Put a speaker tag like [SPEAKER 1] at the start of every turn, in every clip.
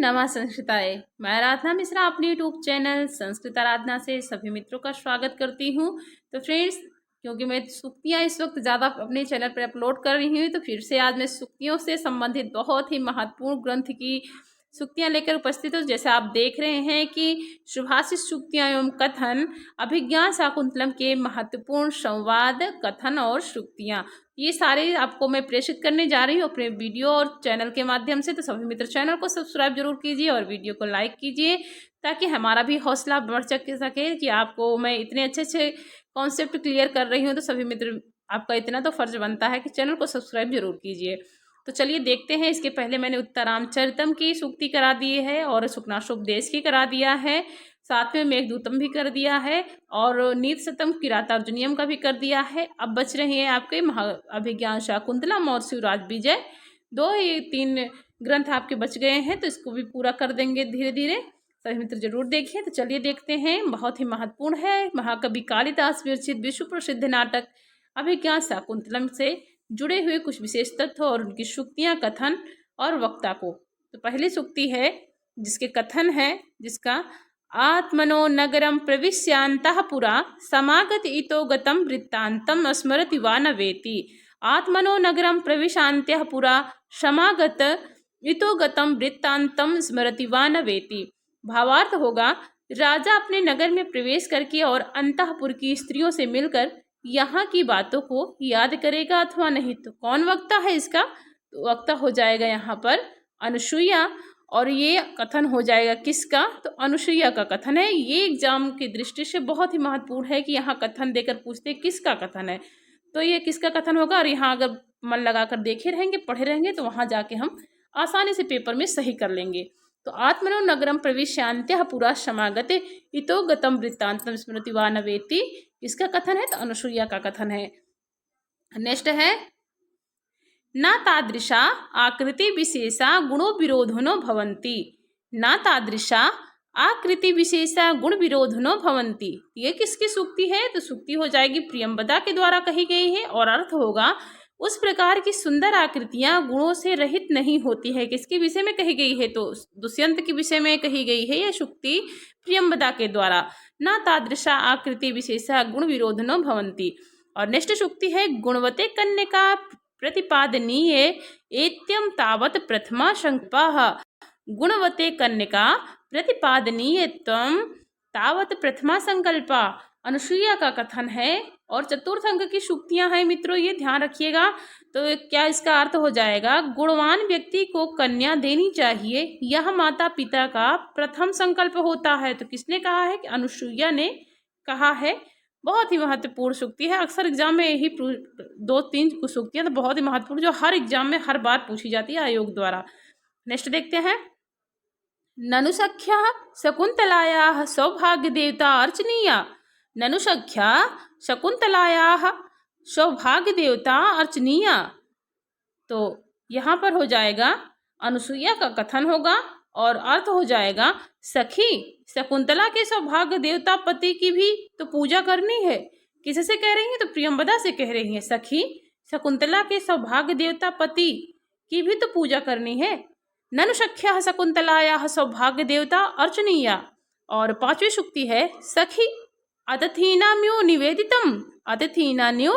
[SPEAKER 1] नमः संस्कृताय। मैं आराधना मिश्रा अपने यूट्यूब चैनल संस्कृत आराधना से सभी मित्रों का स्वागत करती हूँ। तो फ्रेंड्स, क्योंकि मैं सूक्तियाँ इस वक्त ज़्यादा अपने चैनल पर अपलोड कर रही हूँ, तो फिर से आज मैं सूक्तियों से संबंधित बहुत ही महत्वपूर्ण ग्रंथ की सूक्तियाँ लेकर उपस्थित हूँ। जैसे आप देख रहे हैं कि सुभाषित सूक्तियाँ एवं कथन, अभिज्ञान शाकुंतलम के महत्वपूर्ण संवाद, कथन और सूक्तियाँ, ये सारे आपको मैं प्रेषित करने जा रही हूँ अपने वीडियो और चैनल के माध्यम से। तो सभी मित्र चैनल को सब्सक्राइब जरूर कीजिए और वीडियो को लाइक कीजिए, ताकि हमारा भी हौसला बढ़ सके कि आपको मैं इतने अच्छे अच्छे कॉन्सेप्ट क्लियर कर रही हूँ। तो सभी मित्र, आपका इतना तो फर्ज बनता है कि चैनल को सब्सक्राइब जरूर कीजिए। तो चलिए देखते हैं। इसके पहले मैंने उत्तरामचरितम की सूक्ति करा दी है और सुखनाशोपदेश की करा दिया है, साथ में मेघदूतम भी कर दिया है और नीत शतम किरातार्जुनियम का भी कर दिया है। अब बच रहे हैं आपके अभिज्ञान शाकुंतलम और शिवराज विजय, ये तीन ग्रंथ आपके बच गए हैं। तो इसको भी पूरा कर देंगे धीरे धीरे। सभी मित्र जरूर देखिए। तो चलिए देखते हैं। बहुत ही महत्वपूर्ण है। महाकवि कालिदास विरचित विश्व प्रसिद्ध नाटक अभिज्ञान शाकुंतलम से जुड़े हुए कुछ विशेष तथ्य और उनकी सूक्तियाँ, कथन और वक्ता को। तो पहली सूक्ति है जिसके कथन है, जिसका आत्मनो नगरम प्रविश्यांतः पुरा समागत इतो गतम वृत्तांतम स्मरति वा न वेति। आत्मनो नगरम प्रविशान्त्यः पुरा समागत इतो गतम वृत्तांतम स्मरति वा न वेति। भावार्थ होगा, राजा अपने नगर में प्रवेश करके और अंतःपुर की स्त्रियों से मिलकर यहाँ की बातों को याद करेगा अथवा नहीं। तो कौन वक्ता है इसका? तो वक्ता हो जाएगा यहाँ पर अनुसुईया। और ये कथन हो जाएगा किसका? तो अनुसुईया का कथन है। ये एग्जाम की दृष्टि से बहुत ही महत्वपूर्ण है कि यहाँ कथन देकर पूछते किसका कथन है। तो ये किसका कथन होगा, और यहाँ अगर मन लगाकर देखे रहेंगे, पढ़े रहेंगे, तो वहाँ जाके हम आसानी से पेपर में सही कर लेंगे। तो आत्मनो नगरम प्रविश्यांत्यः पुरा समागते इतो गतम वृत्तांतम स्मृति वा न वेति, इसका कथन है। तो अनुसुईया का कथन है। नेक्स्ट है, न तादृशा आकृति विशेषा गुणो विरोधनो भवन्ति। न तादृशा आकृति विशेषा गुण विरोधनो भवन्ति। ये किसकी सूक्ति है? तो सूक्ति हो जाएगी प्रियंवदा के द्वारा कही गई है और अर्थ होगा, उस प्रकार की सुंदर आकृतियां गुणों से रहित नहीं होती है। किसके विषय में कही गई है? तो दुष्यंत के विषय में कही गई है यह सूक्ति प्रियंवदा के द्वारा। न तादृशा आकृति विशेषा गुण विरोधनो भवन्ति। और नेक्स्ट सूक्ति है, गुणवते कन्यका प्रतिपादनीय एत्यम तावत प्रथमा संकल्पः। गुणवते कन्यका प्रतिपादनीय त्वम तावत प्रथमा संकल्पा, अनुसुईया का कथन है। और चतुर्थ अंक की सूक्तियां हैं मित्रों, ये ध्यान रखिएगा। तो क्या इसका अर्थ हो जाएगा, गुणवान व्यक्ति को कन्या देनी चाहिए, यह माता पिता का प्रथम संकल्प होता है। तो किसने कहा है? कि अनुसुईया ने कहा है। बहुत ही महत्वपूर्ण सूक्ति है। अक्सर एग्जाम में यही 2-3 कुछ सूक्तियां तो बहुत ही महत्वपूर्ण, जो हर एग्जाम में हर बार पूछी जाती है आयोग द्वारा। नेक्स्ट देखते हैं, ननु सख्या शकुंतलायाः सौभाग्य देवता अर्चनीया। ननु सख्या शकुंतलायाः सौभाग्य देवता अर्चनीया। तो यहाँ पर हो जाएगा अनुसुईया का कथन होगा और अर्थ हो जाएगा, सखी शकुंतला के सौभाग्य देवता पति की भी तो पूजा करनी है। किससे कह रही हैं? तो प्रियंवदा से कह रही हैं, सखी शकुंतला के सौभाग्य देवता पति की भी तो पूजा करनी है। ननु सख्या शकुंतलायाः सौभाग्य देवता अर्चनीया। और पांचवी सूक्ति है, सखी अतिथीनाम्यो निवेदितम। अतिथीनाम्यो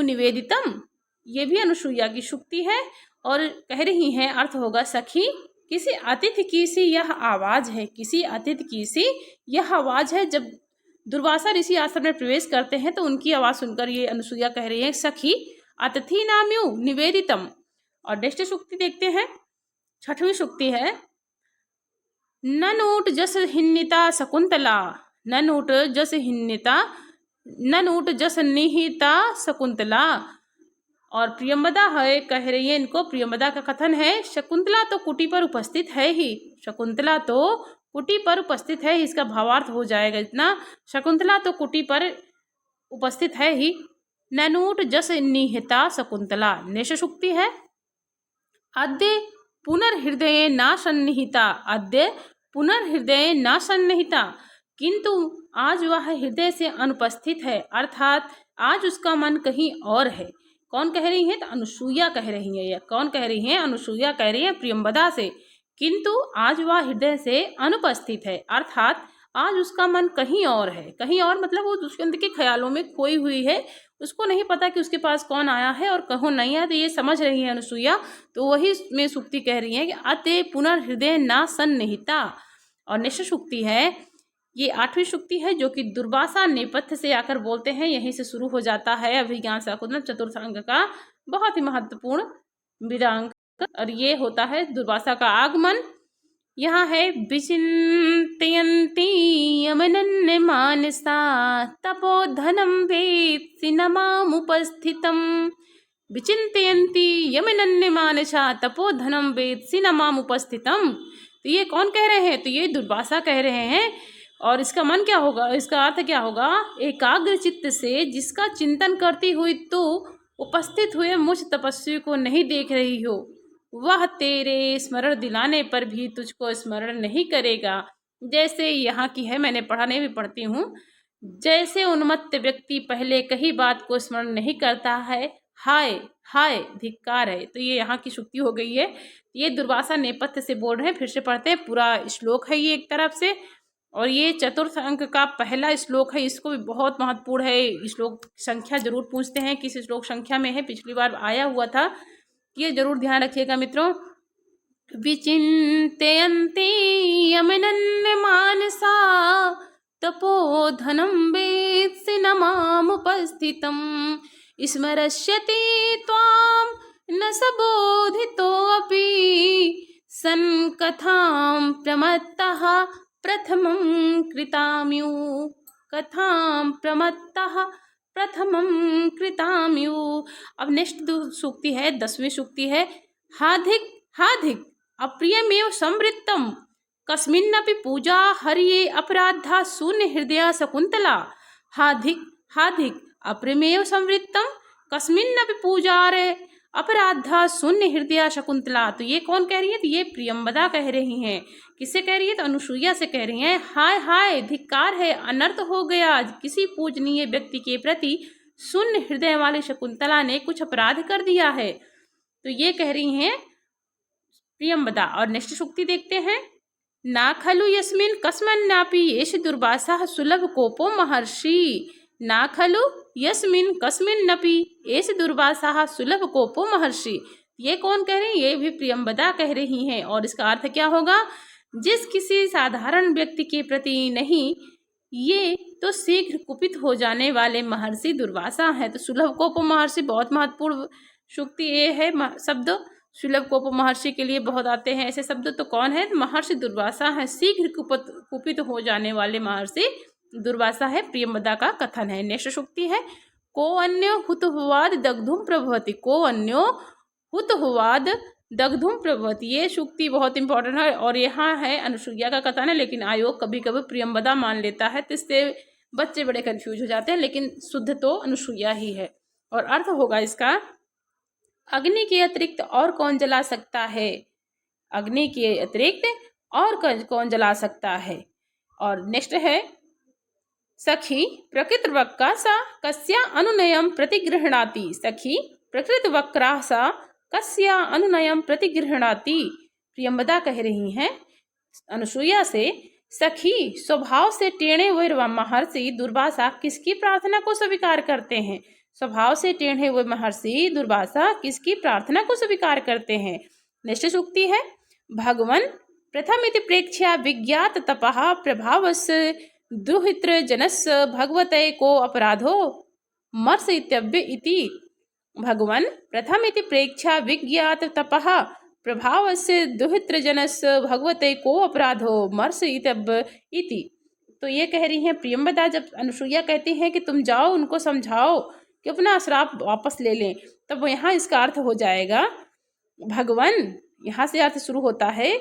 [SPEAKER 1] निवेदितम, ये भी अनुसुईया की सूक्ति है और कह रही हैं, अर्थ होगा, सखी किसी अतिथि की सी यह आवाज है। किसी अतिथि की सी यह आवाज है। जब दुर्वासा ऋषि आश्रम में प्रवेश करते हैं तो उनकी आवाज सुनकर ये अनुसुईया कह रही है, सखी अतिथीनाम्यो निवेदितम। और नेक्स्ट सूक्ति देखते हैं। छठवीं सूक्ति है, ननूट जस हिन्निता शकुंतला। ननूट जस निहिता शकुंतला। और प्रियंवदा है, कह रही है इनको, प्रियंवदा का कथन है, शकुंतला तो कुटी पर उपस्थित है ही। शकुंतला तो कुटी पर उपस्थित है। इसका भावार्थ हो जाएगा इतना, शकुंतला तो कुटी पर उपस्थित है ही। ननूट जस निहिता शकुंतला। नेक्स्ट सूक्ति है, अद्य पुनर्हृदये न सन्निहिता। अद्य पुनर्हृदये न सन्निहिता, किंतु आज वह हृदय से अनुपस्थित है, अर्थात आज उसका मन कहीं और है। कौन कह रही है? तो अनुसुईया कह रही है। या कौन कह रही है? अनुसुईया कह रही है प्रियंवदा से किंतु आज वह हृदय से अनुपस्थित है, अर्थात आज उसका मन कहीं और है। कहीं और मतलब वो दुष्यंत के ख्यालों में खोई हुई है, उसको नहीं पता कि उसके पास कौन आया है और कौन नहीं आया। तो ये समझ रही है अनुसुईया, तो वही में सूक्ति कह रही है कि अते पुनर्हृदय ना सन्निहिता। और निश्चय सूक्ति है, ये 8वीं सूक्ति है जो कि दुर्वासा नेपथ्य से आकर बोलते हैं। यहीं से शुरू हो जाता है अभिज्ञान शाकुंतलम चतुर्थ अंग का बहुत ही महत्वपूर्ण वेदांग, और ये होता है दुर्वासा का आगमन। यहाँ है विचिन्तयन्ति यमनन्य मानसा तपोधनं वेत्सि न मामुपस्थितम्। विचिन्तयन्ति यमनन्य मानसा तपोधनं वेत्सि न मामुपस्थितम्। तो ये कौन कह रहे हैं? तो ये दुर्वासा कह रहे हैं। और इसका मन क्या होगा, इसका अर्थ क्या होगा? एकाग्र चित्त से जिसका चिंतन करती हुई तो उपस्थित हुए मुझ तपस्वी को नहीं देख रही हो, वह तेरे स्मरण दिलाने पर भी तुझको स्मरण नहीं करेगा। जैसे यहाँ की है, मैंने पढ़ा नहीं, भी पढ़ती हूँ। जैसे उन्मत्त व्यक्ति पहले कही बात को स्मरण नहीं करता है, हाय हाय धिक्कार है। तो ये यहाँ की सूक्ति हो गई है। ये दुर्वासा नेपथ्य से बोल रहे हैं। फिर से पढ़ते हैं, पूरा श्लोक है ये एक तरफ से, और ये चतुर्थ अंक का पहला श्लोक है। इसको भी बहुत महत्वपूर्ण है। श्लोक संख्या जरूर पूछते हैं किस श्लोक संख्या में है, पिछली बार आया हुआ था, ये जरूर ध्यान रखिएगा मित्रों। विचिन्तयन्ति यमनन्य मानसा तपोधनं वेत्सि न मामुपस्थितम्। स्मरष्यति त्वां न सबोधितोऽपि सन्कथां प्रमत्तः प्रथमं कृताम्यु। कथां प्रमत्तः प्रथमं कृताम्यु। अब नेक्स्ट सूक्ति है, 10वीं सूक्ति है। हाधिक हाधिक अप्रियमेव संवृत्तम कस्मिन्नपि पूजा हरिये अपराधा शून्य हृदया शकुंतला। हाधिक हाधिक अप्रियमेव संवृत्तम कस्मिन्नपि पूजारे अपराधा शून्य हृदया शकुंतला। तो ये कौन कह रही है? तो ये प्रियंवदा कह रही हैं। किससे कह रही है? तो अनुसुईया से कह रही हैं। हाय हाय धिक्कार है, अनर्थ हो गया, किसी पूजनीय व्यक्ति के प्रति शून्य हृदय वाली शकुंतला ने कुछ अपराध कर दिया है। तो ये कह रही हैं प्रियंवदा। और नेक्स्ट सूक्ति देखते हैं। ना खलु यस्मिन् कस्मन्नापि एष दुर्वासा सुलभ कोपो महर्षि। ना खलु यस्मिन् कस्मिन्नपि एष दुर्वासा सुलभ कोपो महर्षि। ये कौन कह रही है? ये भी प्रियंवदा कह रही हैं। और इसका अर्थ क्या होगा? जिस किसी साधारण व्यक्ति के प्रति नहीं, ये तो शीघ्र कुपित हो जाने वाले महर्षि दुर्वासा है। तो सुलभ कोप महर्षि बहुत महत्वपूर्ण सूक्ति ये है। शब्द सुलभ कोप महर्षि के लिए बहुत आते हैं ऐसे शब्द। तो कौन है? महर्षि दुर्वासा है, शीघ्र कुपित हो जाने वाले महर्षि दुर्वासा है, प्रियंवदा का कथन है। नेक्स्ट सूक्ति है। को अन्यो हुतहुवाद दग्धुम प्रभवति। को अन्यो हुतहुवाद दग्धुम प्रभवति। ये सूक्ति बहुत इंपॉर्टेंट है। और यहाँ है अनुसुईया का कथन है, लेकिन आयोग कभी कभी प्रियंवदा मान लेता है, तो इससे बच्चे बड़े कंफ्यूज हो जाते हैं। लेकिन शुद्ध तो अनुसुईया ही है। और अर्थ होगा इसका, अग्नि के अतिरिक्त और कौन जला सकता है? अग्नि के अतिरिक्त और कौन जला सकता है? और नेक्स्ट है। सखी प्रकृत वक्रा सा कस्या अनुनयम प्रतिगृह्णाति। सखी प्रकृत वक्रा सा कस्या अनुनयम प्रतिगृह्णाति। प्रियंवदा कह रही हैं अनुसुईया से, सखी स्वभाव से टेढ़े हुए महर्षि दुर्वासा किसकी प्रार्थना को स्वीकार करते हैं? स्वभाव से टेढ़े हुए महर्षि दुर्वासा किसकी प्रार्थना को स्वीकार करते हैं? नेक्स्ट सूक्ति है। भगवन प्रथमिति प्रेक्ष्या विज्ञात तपः प्रभावस्य दुहित्र जनस्य भगवते को अपराधो मर्ष इत्यव्य इति। भगवन प्रथमिति प्रेक्ष्या विज्ञात तपः प्रभावस्य दुहित्र जनस्य भगवते को अपराधो मर्ष इत्यव्य इति। तो ये कह रही हैं प्रियंवदा, जब अनुसुईया कहती हैं कि तुम जाओ उनको समझाओ कि अपना श्राप वापस ले लें, तब यहाँ इसका अर्थ हो जाएगा भगवान। यहाँ से अर्थ शुरू होता है।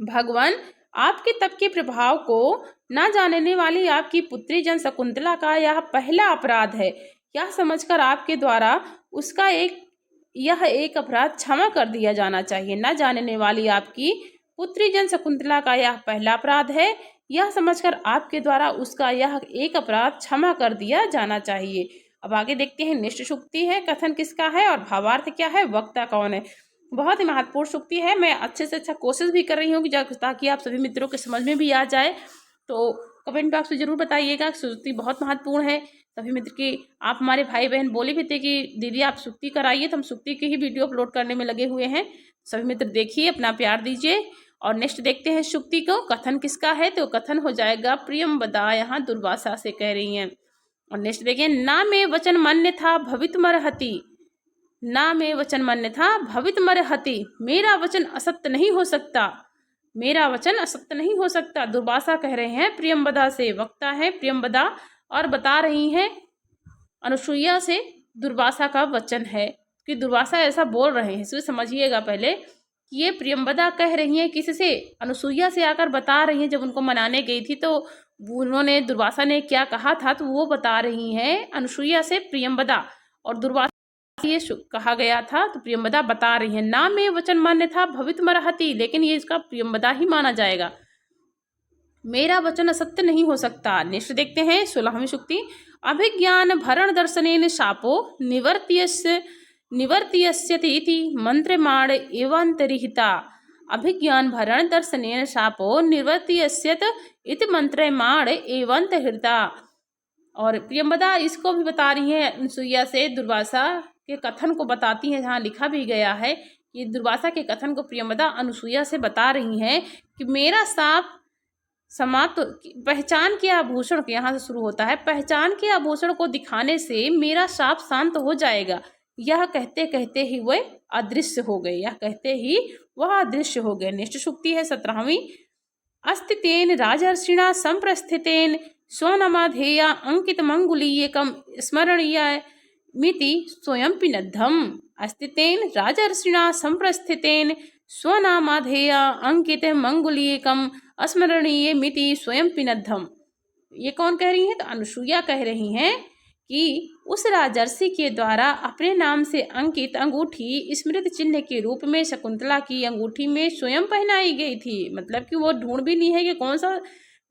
[SPEAKER 1] भगवान आपके तप के प्रभाव को न जानने वाली आपकी पुत्री जन शकुंतला का यह पहला अपराध है। यह समझकर आपके द्वारा उसका यह एक अपराध क्षमा कर दिया जाना चाहिए। न जानने वाली आपकी पुत्री जन शकुंतला का यह पहला अपराध है, यह समझकर आपके द्वारा उसका यह एक अपराध क्षमा कर दिया जाना चाहिए। अब आगे देखते हैं। निष्ठ सूक्ति है, कथन किसका है और भावार्थ क्या है, वक्ता कौन है। बहुत ही महत्वपूर्ण सूक्ति है। मैं अच्छे से अच्छा कोशिश भी कर रही हूँ कि ताकि आप सभी मित्रों के समझ में भी आ जाए। तो कमेंट बॉक्स में जरूर बताइएगा। सूक्ति बहुत महत्वपूर्ण है सभी मित्र की। आप हमारे भाई बहन बोले भी थे कि दीदी आप सूक्ति कराइए, तो हम सूक्ति की ही वीडियो अपलोड करने में लगे हुए हैं। सभी मित्र देखिए, अपना प्यार दीजिए। और नेक्स्ट देखते हैं सूक्ति को। कथन किसका है? तो कथन हो जाएगा प्रियंवदा, यहाँ दुर्वासा से कह रही हैं। और नेक्स्ट देखिए, ना में वचन मान्य था भवितुमर्हति। ना में वचन मान्य था भवितुमर्हति, मेरा वचन असत्य नहीं हो सकता। मेरा वचन असत्य नहीं हो सकता। दुर्वासा कह रहे हैं प्रियंवदा से। वक्ता है प्रियंवदा और बता रही हैं अनुसुईया से। दुर्वासा का वचन है कि दुर्वासा ऐसा बोल रहे हैं। इसमें समझिएगा पहले कि ये प्रियंवदा कह रही हैं किससे? अनुसुईया से आकर बता रही हैं। जब उनको मनाने गई थी तो उन्होंने, दुर्वासा ने क्या कहा था, तो वो बता रही हैं अनुसुईया से प्रियंवदा। और दुर्वासा ये कहा गया था, तो प्रियंवदा बता रही है। ना में वचन मान्य था भवितुमर्हति, लेकिन ये इसका प्रियंवदा ही माना जाएगा। मेरा वचन असत्य नहीं हो सकता। नेक्स्ट देखते हैं 16वीं सूक्ति। अभिज्ञान भरण दर्शनेन शापो निवर्त्यस्यति इति मंत्रमाण एवांतरिहिता। अभिज्ञान भरण दर्शनेन शापो निवर्त्यस्यत इति मंत्रमाण एवांतरिहिता। और प्रियंवदा इसको भी बता रही है अनुसुईया से। दुर्वासा के कथन को बताती हैं, जहाँ लिखा भी गया है कि दुर्वासा के कथन को प्रियंवदा अनुसुईया से बता रही हैं कि मेरा साप समाप्त, पहचान के आभूषण के, यहाँ से शुरू होता है, पहचान के आभूषण को दिखाने से मेरा साप शांत हो जाएगा। यह कहते कहते ही वह अदृश्य हो गए। यह कहते ही वह अदृश्य हो गए। नेक्स्ट सूक्ति है 17वीं। अस्तितेन राजर्षिणा संप्रस्थितेन स्वनमाधेया अंकित मंगुलीयकम स्मरणीय मिति स्वयं पिनद्धम। अस्तितेन राजर्षिणा संप्रस्थितेन स्वनामाधेया अंकित मंगुलीयकम स्मरणीय मिति स्वयं पिनद्धम। ये कौन कह रही हैं? तो अनुसुईया कह रही हैं कि उस राजर्षि के द्वारा अपने नाम से अंकित अंगूठी स्मृति चिन्ह के रूप में शकुंतला की अंगूठी में स्वयं पहनाई गई थी। मतलब कि वो ढूंढ भी नहीं है कि कौन सा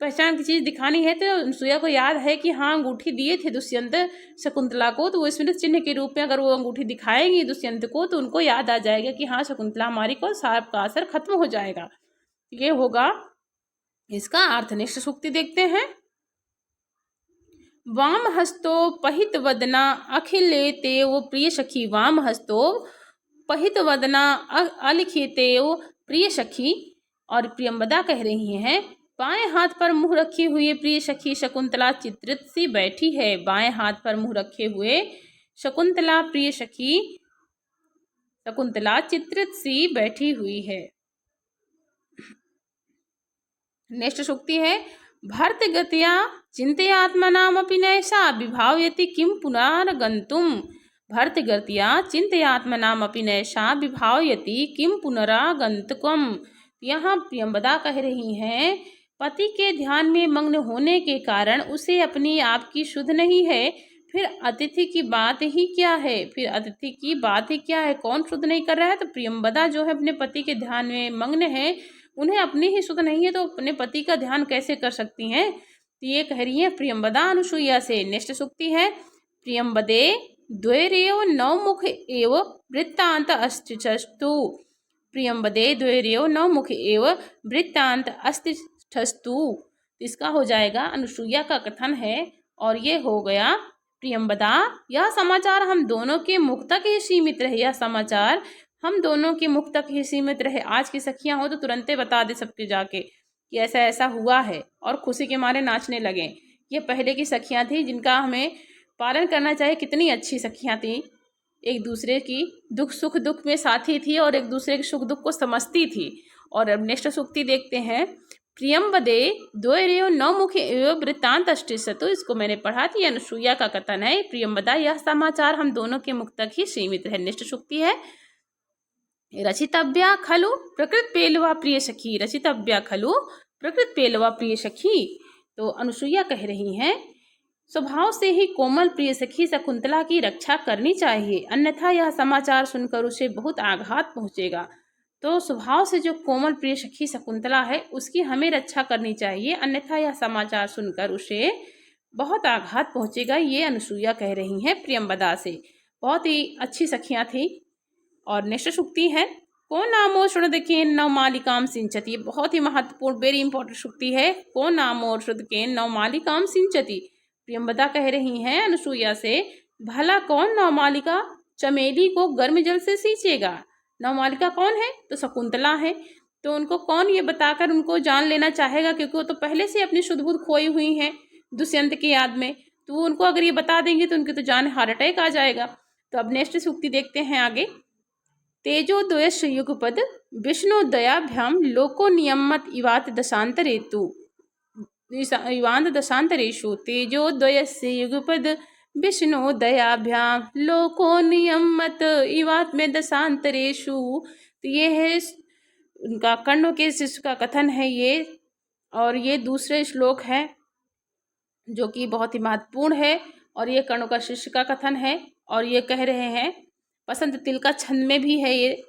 [SPEAKER 1] पहचान की चीज़ दिखानी है, तो अनुसुईया को याद है कि हाँ अंगूठी दिए थे दुष्यंत शकुंतला को, तो वो स्मृति चिन्ह के रूप में अगर वो अंगूठी दिखाएंगी दुष्यंत को, तो उनको याद आ जाएगा कि हाँ शकुंतला हमारी को साप का असर खत्म हो जाएगा। ये होगा इसका अर्थ। नेक्स्ट सूक्ति देखते हैं। वाम हस्तो पहित वदना अखिलेतेव प्रिय सखी। वाम हस्तो पहित वदना अलिखितेव प्रिय सखी। और प्रियंवदा कह रही हैं बाएं हाथ पर मुंह रखे हुए प्रिय सखी शकुंतला चित्रित सी बैठी है। बाएं हाथ पर मुंह रखे हुए शकुंतला प्रिय सखी शकुंतला चित्रित सी बैठी हुई है। नेक्स्ट सूक्ति है। भर्तगत्या चिंतयात्मनामपि नैषा विभावयति किं पुनरागन्तुम। भर्तगत्या चिंतयात्मनामपि नैषा विभावयति किं पुनरागन्तुकम। यहाँ प्रियंवदा कह रही हैं पति के ध्यान में मग्न होने के कारण उसे अपनी आप की शुद्ध नहीं है। फिर अतिथि की बात ही क्या है? फिर अतिथि की बात ही क्या है? कौन शुद्ध नहीं कर रहा है? तो प्रियंवदा जो है अपने पति के ध्यान में मग्न है, उन्हें अपनी ही शुद्ध नहीं है, तो अपने पति का ध्यान कैसे कर सकती हैं? तो ये कह रही है प्रियंवदा अनुसुईया से। नेक्स्ट सूक्ति है। प्रियंवदे द्वैरेव नवमुख एव वृत्तांत अस्तिष्ठस्तु। प्रियंवदे द्वैरेव नवमुख एव वृत्तांत अस्तिष्ठस्तु। इसका हो जाएगा अनुसुईया का कथन है। और ये हो गया प्रियंवदा। यह समाचार हम दोनों के मुख तक ही सीमित रहे। यह समाचार हम दोनों के मुख तक ही सीमित रहे। आज की सखियां हो तो तुरंते बता दे सबके जाके कि ऐसा ऐसा हुआ है, और खुशी के मारे नाचने लगे। ये पहले की सखियां थी जिनका हमें पालन करना चाहिए। कितनी अच्छी सखियां थी, एक दूसरे की दुख सुख दुख में साथी थी और एक दूसरे के सुख दुख को समझती थी। और अब नेक्स्ट सूक्ति देखते हैं। प्रियंवदे द्वैरेव नवमुख एव वृत्तांत अस्तिष्ठस्तु। इसको मैंने पढ़ा थी, अनुसुईया का कथन है। प्रियंवदा यह समाचार हम दोनों के मुख तक ही सीमित है। नेक्स्ट सूक्ति है। रचितव्या खलु प्रकृत पेलवा प्रिय सखी। रचितव्या खलु प्रकृत पेलवा प्रिय सखी। तो अनुसुईया कह रही हैं स्वभाव से ही कोमल प्रिय सखी शकुंतला की रक्षा करनी चाहिए, अन्यथा यह समाचार सुनकर उसे बहुत आघात पहुंचेगा। तो स्वभाव से जो कोमल प्रिय सखी शकुंतला है उसकी हमें रक्षा करनी चाहिए, अन्यथा यह समाचार सुनकर उसे बहुत आघात पहुंचेगा। ये अनुसुईया कह रही हैं प्रियंवदा से। बहुत ही अच्छी सखियां थी। और नेक्स्ट सूक्ति है। को नामो श्रुतकेन नवमालिकाम सिंचति। ये बहुत ही महत्वपूर्ण, वेरी इंपॉर्टेंट सूक्ति है। को नामो श्रुतकेन नवमालिकाम सिंचति। प्रियंवदा कह रही हैं अनुसुईया से, भला कौन नवमालिका चमेली को गर्म जल से सींचेगा। नवमालिका कौन है? तो शकुंतला है। तो उनको कौन ये बताकर उनको जान लेना चाहेगा, क्योंकि वो तो पहले से अपनी शुद्ध बुद्ध खोई हुई हैं दुष्यंत की याद में। तो वो उनको अगर ये बता देंगे तो उनकी तो जान हार्ट अटैक आ जाएगा। तो अब नेक्स्ट सूक्ति देखते हैं आगे। तेजोद्वयस्य युगपद विष्णुदयाभ्याम लोको नियमत इवात दशांतरेतु। इवांत दशांतरेषु तेजोद्वयस्य युगपद विष्णुदयाभ्याम लोको नियमत इवात में दशांतरेषु। तो ये है उनका कर्णों के शिष्य का कथन है ये, और ये दूसरे श्लोक है जो कि बहुत ही महत्वपूर्ण है, और ये कर्णों का शिष्य का कथन है। और ये कह रहे हैं बसंत तिल का छंद में भी है ये।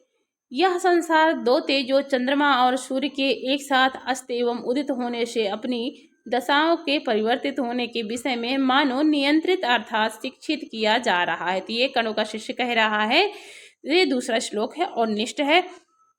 [SPEAKER 1] यह संसार दो तेजो चंद्रमा और सूर्य के एक साथ अस्त एवं उदित होने से अपनी दशाओं के परिवर्तित होने के विषय में मानो नियंत्रित अर्थात शिक्षित किया जा रहा है। तो ये कर्णों का शिष्य कह रहा है। ये दूसरा श्लोक है और निष्ठ है।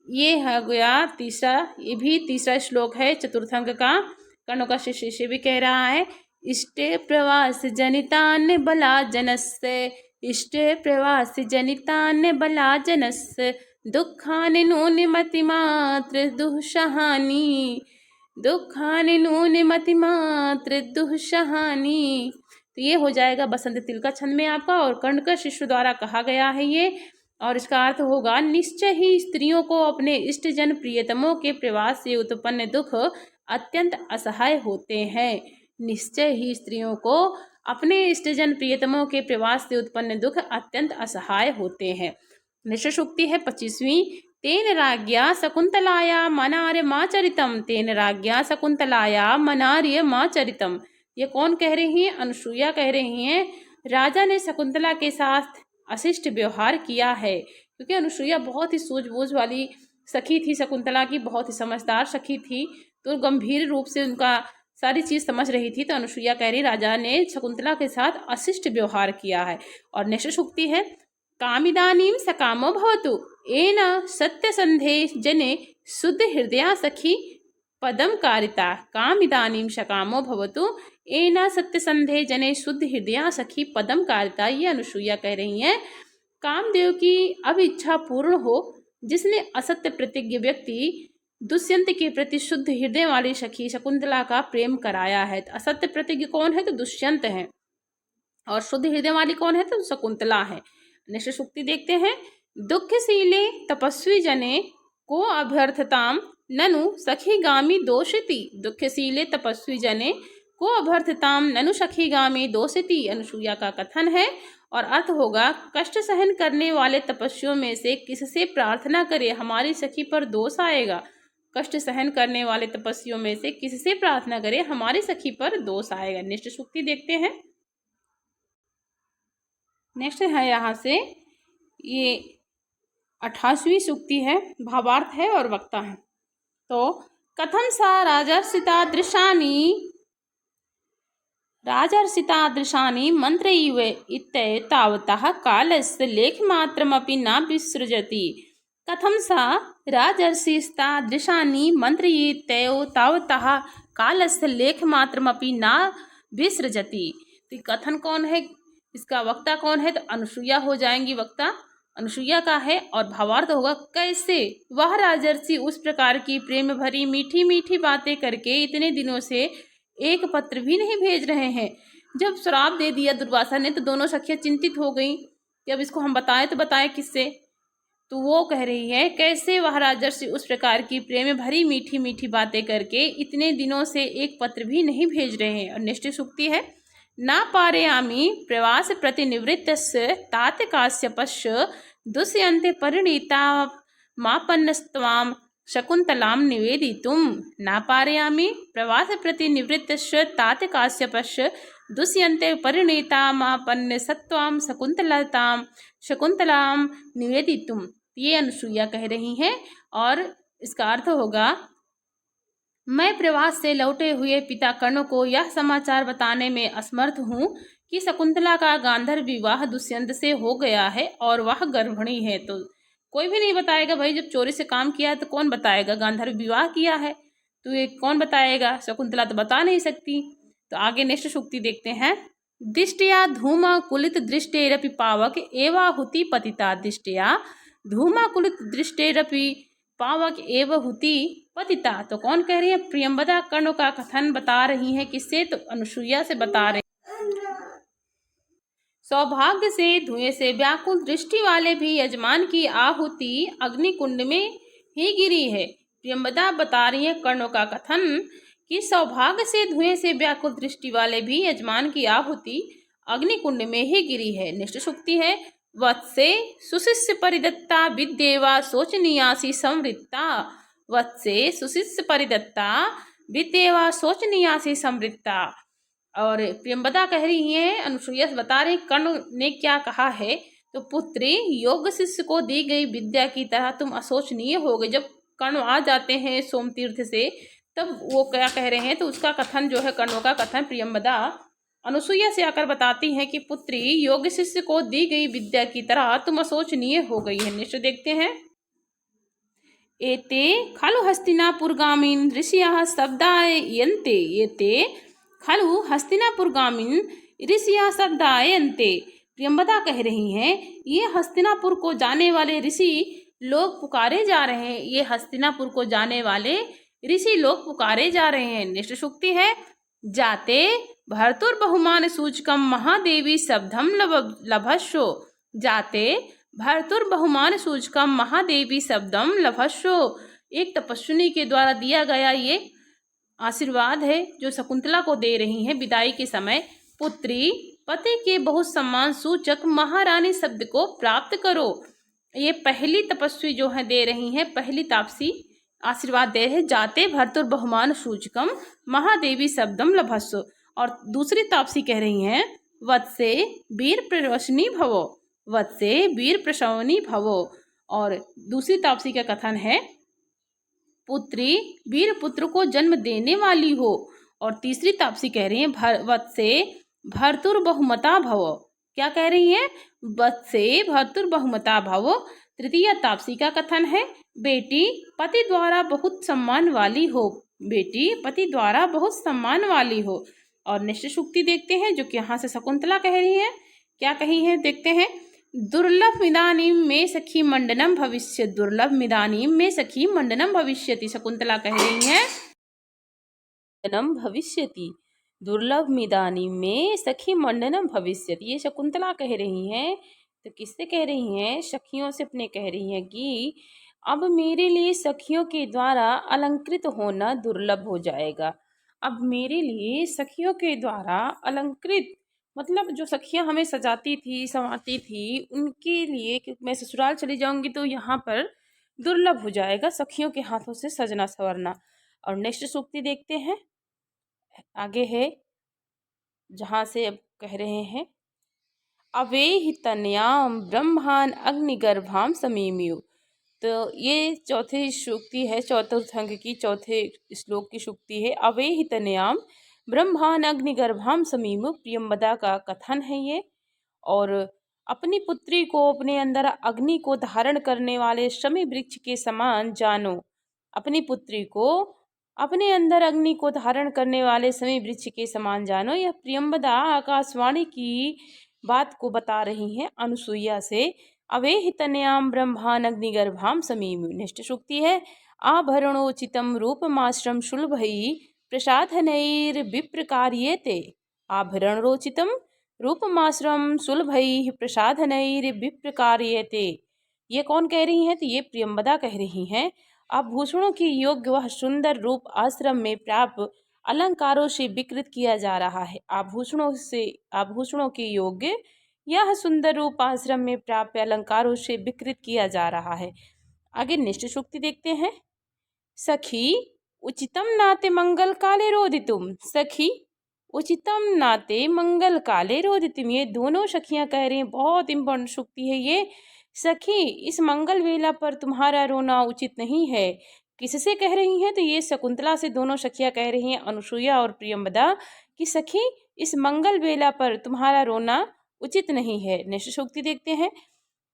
[SPEAKER 1] ये हो गया तीसरा, ये भी तीसरा श्लोक है चतुर्थंक का। कर्णों का शिष्य से भी कह रहा है, इष्टे प्रवास जनितान्य बला जनस्य, इष्टे प्रवास जनितान्य बला जनस्य, दुखानि नूनि मतिमात्र दुःसहानि, दुखानि नूनि मतिमात्र दुःसहानि। तो ये हो जाएगा बसंत तिल का छंद में आपका, और कर्ण का शिष्य द्वारा कहा गया है ये। और इसका अर्थ होगा, निश्चय ही स्त्रियों को अपने इष्टजन प्रियतमों के प्रवास से उत्पन्न दुख अत्यंत असहाय होते हैं। निश्चय ही स्त्रियों को अपने इष्टजन प्रियतमों के प्रवास से उत्पन्न दुख अत्यंत असहाय होते हैं। निश्चय सूक्ति है 25वीं। तेन राज्ञा शकुंतलाया मनार्य माँ चरितम, तेन राज्ञा शकुंतलाया मनार्य माँ चरितम। ये कौन कह रही हैं? अनुसुईया कह रही हैं, राजा ने शकुंतला के साथ अशिष्ट व्यवहार किया है। क्योंकि अनुसुईया बहुत ही सूझबूझ वाली सखी थी, शकुंतला की बहुत ही समझदार सखी थी, तो गंभीर रूप से उनका सारी चीज समझ रही थी। तो अनुसुईया कह रही, राजा ने शकुंतला के साथ अशिष्ट व्यवहार किया है। और नेक्स्ट सूक्ति है, कामिदानीम सकामो भवतु एन सत्यसंधे जने शुद्ध हृदया सखी पदम कारिता। कामिदानीम सकामो भवतु एन सत्यसंधे जने शुद्ध हृदया सखी पदम कारिता। ये अनुसुईया कह रही हैं, कामदेव की अब इच्छा पूर्ण हो, जिसने असत्य प्रतिज्ञ व्यक्ति दुष्यंत के प्रति शुद्ध हृदय वाली सखी शकुंतला का प्रेम कराया है। तो असत्य प्रतिज्ञ कौन है? तो दुष्यंत है। और शुद्ध हृदय वाली कौन है? तो शकुंतला है। नेक्स्ट सूक्ति देखते हैं। दुःखशीले तपस्वी जने को अभ्यर्थताम ननु सखीगामी दोषिति। दुःखशीले तपस्वी जने को अभ्यर्थताम ननु सखीगामी दोषिति अनुसुईया का कथन है। और अर्थ होगा, कष्ट सहन करने वाले तपस्वियों में से किससे प्रार्थना करे हमारी सखी पर दोष आएगा। कष्ट सहन करने वाले तपस्वियों में से किससे प्रार्थना करे हमारी सखी पर दोष आएगा। नेक्स्ट सूक्ति देखते हैं। नेक्स्ट है यहाँ से ये 28वीं सूक्ति है, भावार्थ है और वक्ता है। तो कथम सा राजर्षितादृशानि मंत्रैव इत्येतावतः कालस्य लेखमात्रमपि न विसृजति। कथम सा राजर्षितादृशानि मंत्रैव कालस्य लेखमात्रमपि न विसृजति। तो कथन कौन है, इसका वक्ता कौन है? तो अनुसुईया हो जाएंगी वक्ता, अनुसुईया का है। और भावार्थ होगा, कैसे वह राजर्षि उस प्रकार की प्रेम भरी मीठी मीठी बातें करके इतने दिनों से एक पत्र भी नहीं भेज रहे हैं। जब श्राप दे दिया दुर्वासा ने तो दोनों सखियां चिंतित हो गई कि अब इसको हम बताएं तो बताएं किससे। तो वो कह रही है, कैसे वह राजर्षि उस प्रकार की प्रेम भरी मीठी मीठी बातें करके इतने दिनों से एक पत्र भी नहीं भेज रहे हैं। और निष्ठ सूक्ति है, न पारयामि प्रवास प्रतिनिवृत्तस्य तात काश्यपस्य दुष्यन्ते परिणीता मापन्नस्त्वां शकुंतलाम निवेदितुम। न पारयामि प्रवास प्रतिनिवृत्तस्य तात काश्यपस्य दुष्यन्ते परिणीता मापन्नस्त्वां शकुंतलाम निवेदितुम। ये अनुसुईया कह रही हैं। और इसका अर्थ होगा, मैं प्रवास से लौटे हुए पिता कर्ण को यह समाचार बताने में असमर्थ हूँ कि शकुंतला का गांधर्व विवाह दुष्यंत से हो गया है और वह गर्भिणी है। तो कोई भी नहीं बताएगा भाई, जब चोरी से काम किया है तो कौन बताएगा, गांधारी विवाह किया है तो ये कौन बताएगा, शकुंतला तो बता नहीं सकती। तो आगे नेक्स्ट सूक्ति देखते हैं। दिष्टया धूमा कुलित दृष्टेरपि पावक एवाहुति पतिता। दिष्टया धूमा कुलित दृष्टेरपि पावक एवाहुति पतिता। तो कौन कह रही है, प्रियंवदा कर्ण का कथन बता रही है, किससे, तो अनुसुईया से बता रही। सौभाग्य से धुएं से व्याकुल दृष्टि वाले भी यजमान की आहुति अग्निकुंड में ही गिरी है। प्रियंवदा बता रही है कर्णों का कथन कि सौभाग्य से धुएं से व्याकुल दृष्टि वाले भी यजमान की आहुति अग्निकुंड में ही गिरी है। नेक्स्ट सूक्ति है। वत्से सुशिष्य परिदत्ता विद्येवा शोचनीयासी संवृत्ता। वत्से सुशिष्य परिदत्ता विद्येवा शोचनीयासी संवृत्ता। और प्रियंवदा कह रही है, अनुसुईया बता रही कर्ण ने क्या कहा है, तो पुत्री योग शिष्य को दी गई विद्या की तरह तुम अशोचनीय हो गए। जब कर्ण आ जाते हैं सोम तीर्थ से, तब वो क्या कह रहे हैं, तो उसका कथन जो है, कर्णों का कथन प्रियंवदा अनुसुईया से आकर बताती है कि पुत्री योग शिष्य को दी गई विद्या की तरह तुम अशोचनीय हो गई है। निश्चय देखते हैं। एते खलु हस्तिनापुरगामिन ऋषियः शब्दायन्ते। एते खलु हस्तिनापुरगामिन ऋषियः शब्दायन्ते। प्रियंवदा कह रही हैं, ये हस्तिनापुर को जाने वाले ऋषि लोग पुकारे जा रहे हैं। ये हस्तिनापुर को जाने वाले ऋषि लोग पुकारे जा रहे हैं। नेक्स्ट सूक्ति है। जाते भर्तुर्बहुमान सूचकम महादेवी शब्दम लभस्व। जाते भर्तुर्बहुमान सूचकम महादेवी शब्दम लभस्व। एक तपस्विनी के द्वारा दिया गया ये आशीर्वाद है जो शकुंतला को दे रही हैं विदाई के समय। पुत्री पति के बहुत सम्मान सूचक महारानी शब्द को प्राप्त करो। ये पहली तपस्वी जो है दे रही हैं, पहली तापसी आशीर्वाद दे रहे। जाते भर्तुर्बहुमान सूचकम महादेवी शब्दम लभस्व। और दूसरी तापसी कह रही हैं, वत्से वीर प्रवशनी भवो। वत्से वीर प्रसवनी भवो। और दूसरी तापसी का कथन है, पुत्री वीर पुत्र को जन्म देने वाली हो। और तीसरी तापसी कह रही है, वत्से भर्तुर्बहुमता भवो। क्या कह रही हैं, वत्से भर्तुर्बहुमता भवो। तृतीय तापसी का कथन है, बेटी पति द्वारा बहुत सम्मान वाली हो। बेटी पति द्वारा बहुत सम्मान वाली हो। और निश्चित सूक्ति देखते हैं जो कि यहाँ से शकुंतला कह रही है। क्या कही है देखते हैं। दुर्लभ मिदानीम में सखी मंडनम भविष्य। दुर्लभ मिदानीम में सखी मंडनम भविष्यति। शकुंतला कह रही है मंडनम भविष्यति। दुर्लभ मिदानीम में सखी मंडनम भविष्यति। ये शकुंतला कह रही हैं। तो किससे कह रही हैं, सखियों से अपने कह रही हैं कि अब मेरे लिए सखियों के द्वारा अलंकृत होना दुर्लभ हो जाएगा। अब मेरे लिए सखियों के द्वारा अलंकृत, मतलब जो सखियां हमें सजाती थी संवारती थी, उनके लिए कि मैं ससुराल चली जाऊंगी तो यहाँ पर दुर्लभ हो जाएगा सखियों के हाथों से सजना संवरना। और नेक्स्ट सूक्ति देखते हैं, आगे है जहाँ से अब कह रहे हैं, अवेहितन्याम ब्रह्मान अग्निगर्भाम समीम्यु। तो ये चौथी सूक्ति है, चतुर्थ अंक की चौथे श्लोक की सूक्ति है। अवेहितन्याम ब्रह्मान अग्निगर्भाम समीम्यु। प्रियंवदा का कथन है ये। और अपनी पुत्री को अपने अंदर अग्नि को धारण करने वाले शमी वृक्ष के समान जानो। अपनी पुत्री को अपने अंदर अग्नि को धारण करने वाले शमी वृक्ष के समान जानो। यह प्रियंवदा आकाशवाणी की बात को बता रही हैं अनुसुईया से। अवेहितन्याम ब्रह्मान अग्निगर्भाम समीम्यु। नेक्स्ट सूक्ति है। आभरणोचितम रूपमाश्रम शुलभई प्रसाधनैर्विप्रकार्येते। आभरणोचितम रूपमाश्रम सुलभई प्रसाधनैर्विप्रकार्येते। ये कौन कह रही हैं, तो ये प्रियंवदा कह रही हैं। आभूषणों की योग्य वह सुंदर रूप आश्रम में प्राप्त अलंकारों से विकृत किया जा रहा है। आभूषणों के योग्य यह सुंदर रूप आश्रम में प्राप्त अलंकारों से विकृत किया जा रहा है। आगे निष्ठ सूक्ति देखते हैं। सखी उचितम नाते मंगल काले रोदितुम। सखी उचितम नाते मंगल काले रोदितुम। ये दोनों सखियां कह रही हैं, बहुत इंपॉर्टेंट सूक्ति है ये। सखी इस मंगल वेला पर तुम्हारा रोना उचित नहीं है। किससे कह रही हैं, तो ये शकुंतला से दोनों सखियां कह रही हैं, अनुसुईया और प्रियंवदा, कि सखी इस मंगल वेला पर तुम्हारा रोना उचित नहीं है। नेक्स्ट सूक्ति देखते हैं।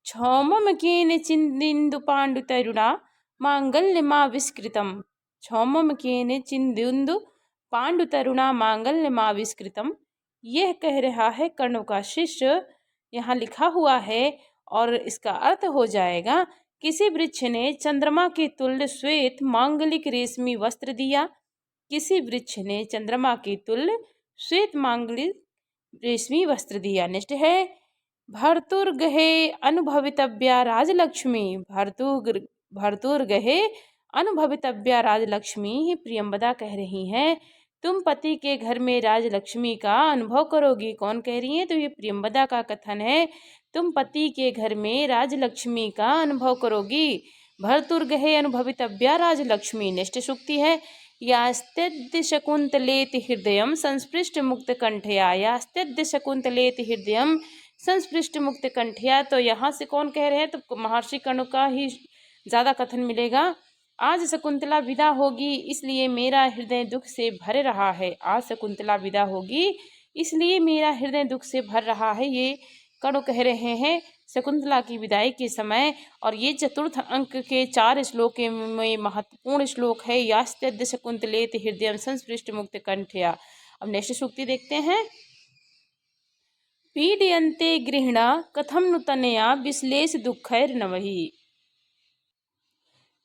[SPEAKER 1] क्षौममकेन चिन्दिन्दुपाण्डुतरुणा माङ्गल्यमाविष्कृतं। क्षौममकेन चिन्दिन्दुपाण्डुतरुणा माङ्गल्यमाविष्कृतं। यह कह रहा है कर्णों का शिष्य, यहाँ लिखा हुआ है और इसका अर्थ हो जाएगा, किसी वृक्ष ने चंद्रमा के तुल्य श्वेत मांगलिक रेशमी वस्त्र दिया। किसी वृक्ष ने चंद्रमा के तुल्य श्वेत मांगलिक रेशमी वस्त्र दिया। नेक्स्ट है भर्तुर्गहे अनुभवितव्या राजलक्ष्मी। भर्तुर्गहे अनुभवितव्या राजलक्ष्मी। प्रियंवदा कह रही हैं तुम पति के घर में राजलक्ष्मी का अनुभव करोगी। कौन कह रही है? तो ये प्रियंवदा का कथन है, तुम पति के घर में राजलक्ष्मी का अनुभव करोगी। भर्तुर्गहे अनुभवितव्या राजलक्ष्मी। नेक्स्ट सूक्ति है यास्त्यद्य शकुंतलेति हृदयं संस्पृष्ट मुक्त कंठया। यास्त्यद्य शकुंतलेति हृदयं संस्पृष्ट मुक्त कंठया। तो यहाँ से कौन कह रहे हैं? तो महर्षि कर्ण का ही ज़्यादा कथन मिलेगा। आज शकुंतला विदा होगी इसलिए मेरा हृदय दुख से भर रहा है। आज शकुंतला विदा होगी इसलिए मेरा हृदय दुख से भर रहा है, ये कर्ण कह रहे हैं शकुंतला की विदाई के समय। और ये चतुर्थ अंक के 4 श्लोक में महत्वपूर्ण श्लोक है यास्त्यद्य शकुंतलेति हृदयं संस्पृष्ट मुक्त कंठया। अब नेक्स्ट सूक्ति देखते हैं। पीडयन्ते गृहिणा कथम नुतनया विश्लेष दुःखैर्नवहि।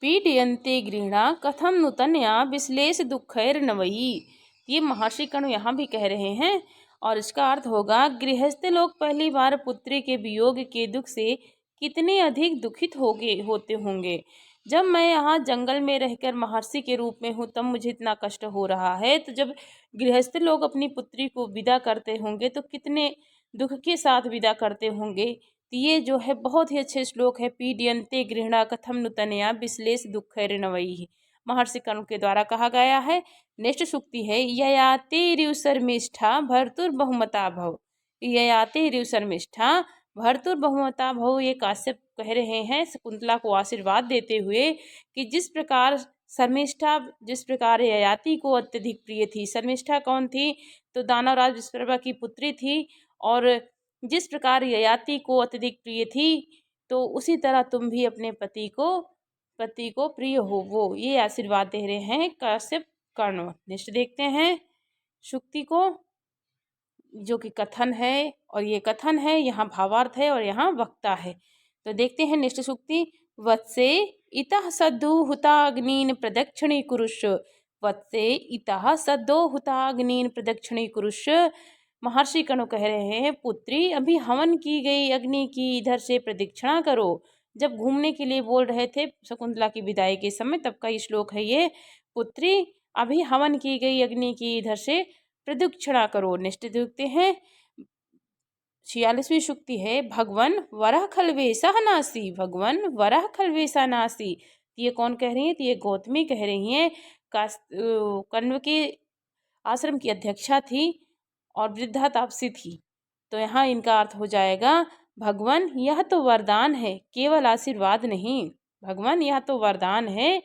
[SPEAKER 1] पीडयन्ते गृहिणा कथम नुतनया विश्लेष दुःखैर्नवहि। ये महर्षि कर्ण यहाँ भी कह रहे हैं और इसका अर्थ होगा गृहस्थ लोग पहली बार पुत्री के वियोग के दुख से कितने अधिक दुखित होते होंगे। जब मैं यहाँ जंगल में रहकर महर्षि के रूप में हूँ तब मुझे इतना कष्ट हो रहा है, तो जब गृहस्थ लोग अपनी पुत्री को विदा करते होंगे तो कितने दुख के साथ विदा करते होंगे। तो ये जो है बहुत ही अच्छे श्लोक है। पीडयन्ते गृहिणा कथम नुतनया विश्लेष दुःखैर्नवहि, महर्षि कर्ण के द्वारा कहा गया है। नेक्स्ट सूक्ति है ययाते ऋषर्मिष्ठा भर्तुर्बहुमता भव। ययाते ऋषर्मिष्ठा भर्तुर्बहुमता भव। ये काश्यप कह रहे हैं शकुंतला को आशीर्वाद देते हुए कि जिस प्रकार शर्मिष्ठा, जिस प्रकार ययाति को अत्यधिक प्रिय थी। शर्मिष्ठा कौन थी? तो दानवराज विश्वकर्मा की पुत्री थी। और जिस प्रकार ययाति को अत्यधिक प्रिय थी तो उसी तरह तुम भी अपने पति को प्रिय हो, वो ये आशीर्वाद दे रहे हैं काश्यप कर्ण। नेक्स्ट देखते हैं सूक्ति को, जो कि कथन है और ये कथन है, यहाँ भावार्थ है और यहाँ वक्ता है। तो देखते हैं नेक्स्ट सूक्ति। वत्से इतः सद्दो हुताग्नीन प्रदक्षिणे कुरुष। वत्से इतः सद्दो हुताग्नीन प्रदक्षिणे कुरुष। महर्षि कर्ण कह रहे हैं पुत्री अभी हवन की गई अग्नि की इधर से प्रदक्षिणा करो। जब घूमने के लिए बोल रहे थे शकुंतला की विदाई के समय तब का श्लोक है ये। पुत्री अभी हवन की गई अग्नि की इधर से प्रदक्षिणा करो। नेक्स्ट देखते हैं 46वीं सूक्ति है भगवन वरह खलवेशा नासी। भगवन वरह खलवेशा नासी। ये कौन कह रही है? तो ये गौतमी कह रही हैं। कण्व के आश्रम की अध्यक्षा थी और वृद्धा तापसी थी। तो यहाँ इनका अर्थ हो जाएगा भगवान यह तो वरदान है केवल आशीर्वाद नहीं। भगवान यह तो वरदान है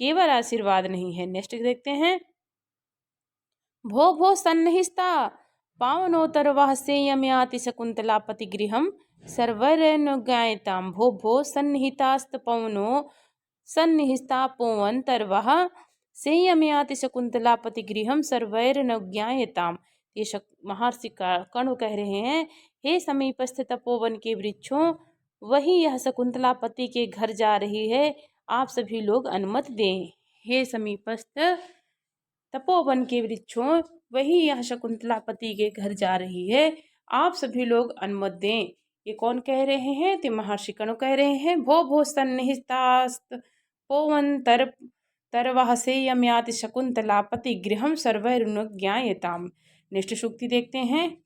[SPEAKER 1] केवल आशीर्वाद नहीं है। नेक्स्ट देखते हैं भो भो सन्निहिस्ता पावनोतरवः सेयम्याति शकुंतला पतिगृहं सर्वैरनुज्ञायताम्। भो भो सन्निहितास्तपवनो सन्निहिस्ता पवनोतरवः सेयम्याति शकुंतला पतिगृहं सर्वैरनुज्ञायताम्। ये महर्षि कर्ण कह रहे हैं हे समीपस्थ तपोवन के वृक्षों, वही यह शकुंतला पति के घर जा रही है, आप सभी लोग अनुमति दें। हे समीपस्थ तपोवन के वृक्षों, वही यह शकुंतला पति के घर जा रही है, आप सभी लोग अनुमति दें। ये कौन कह रहे हैं? तो महर्षि कर्ण कह रहे हैं भो भो सन्निहितास्त पवन तरवः सेयम्याति शकुंतला पति गृहं सर्वैरनुज्ञायताम्। नेक्स्ट सूक्ति देखते हैं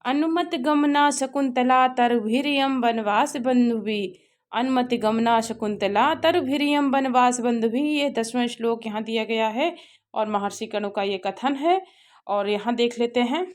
[SPEAKER 1] अनुमति गमना शकुंतला तरुभिरियं वनवास बंधुभिः। अनुमति गमना शकुंतला तरुभिरियं वनवास बंधुभिः। ये 10वां श्लोक यहाँ दिया गया है और महर्षि कर्ण का ये कथन है। और यहाँ देख लेते हैं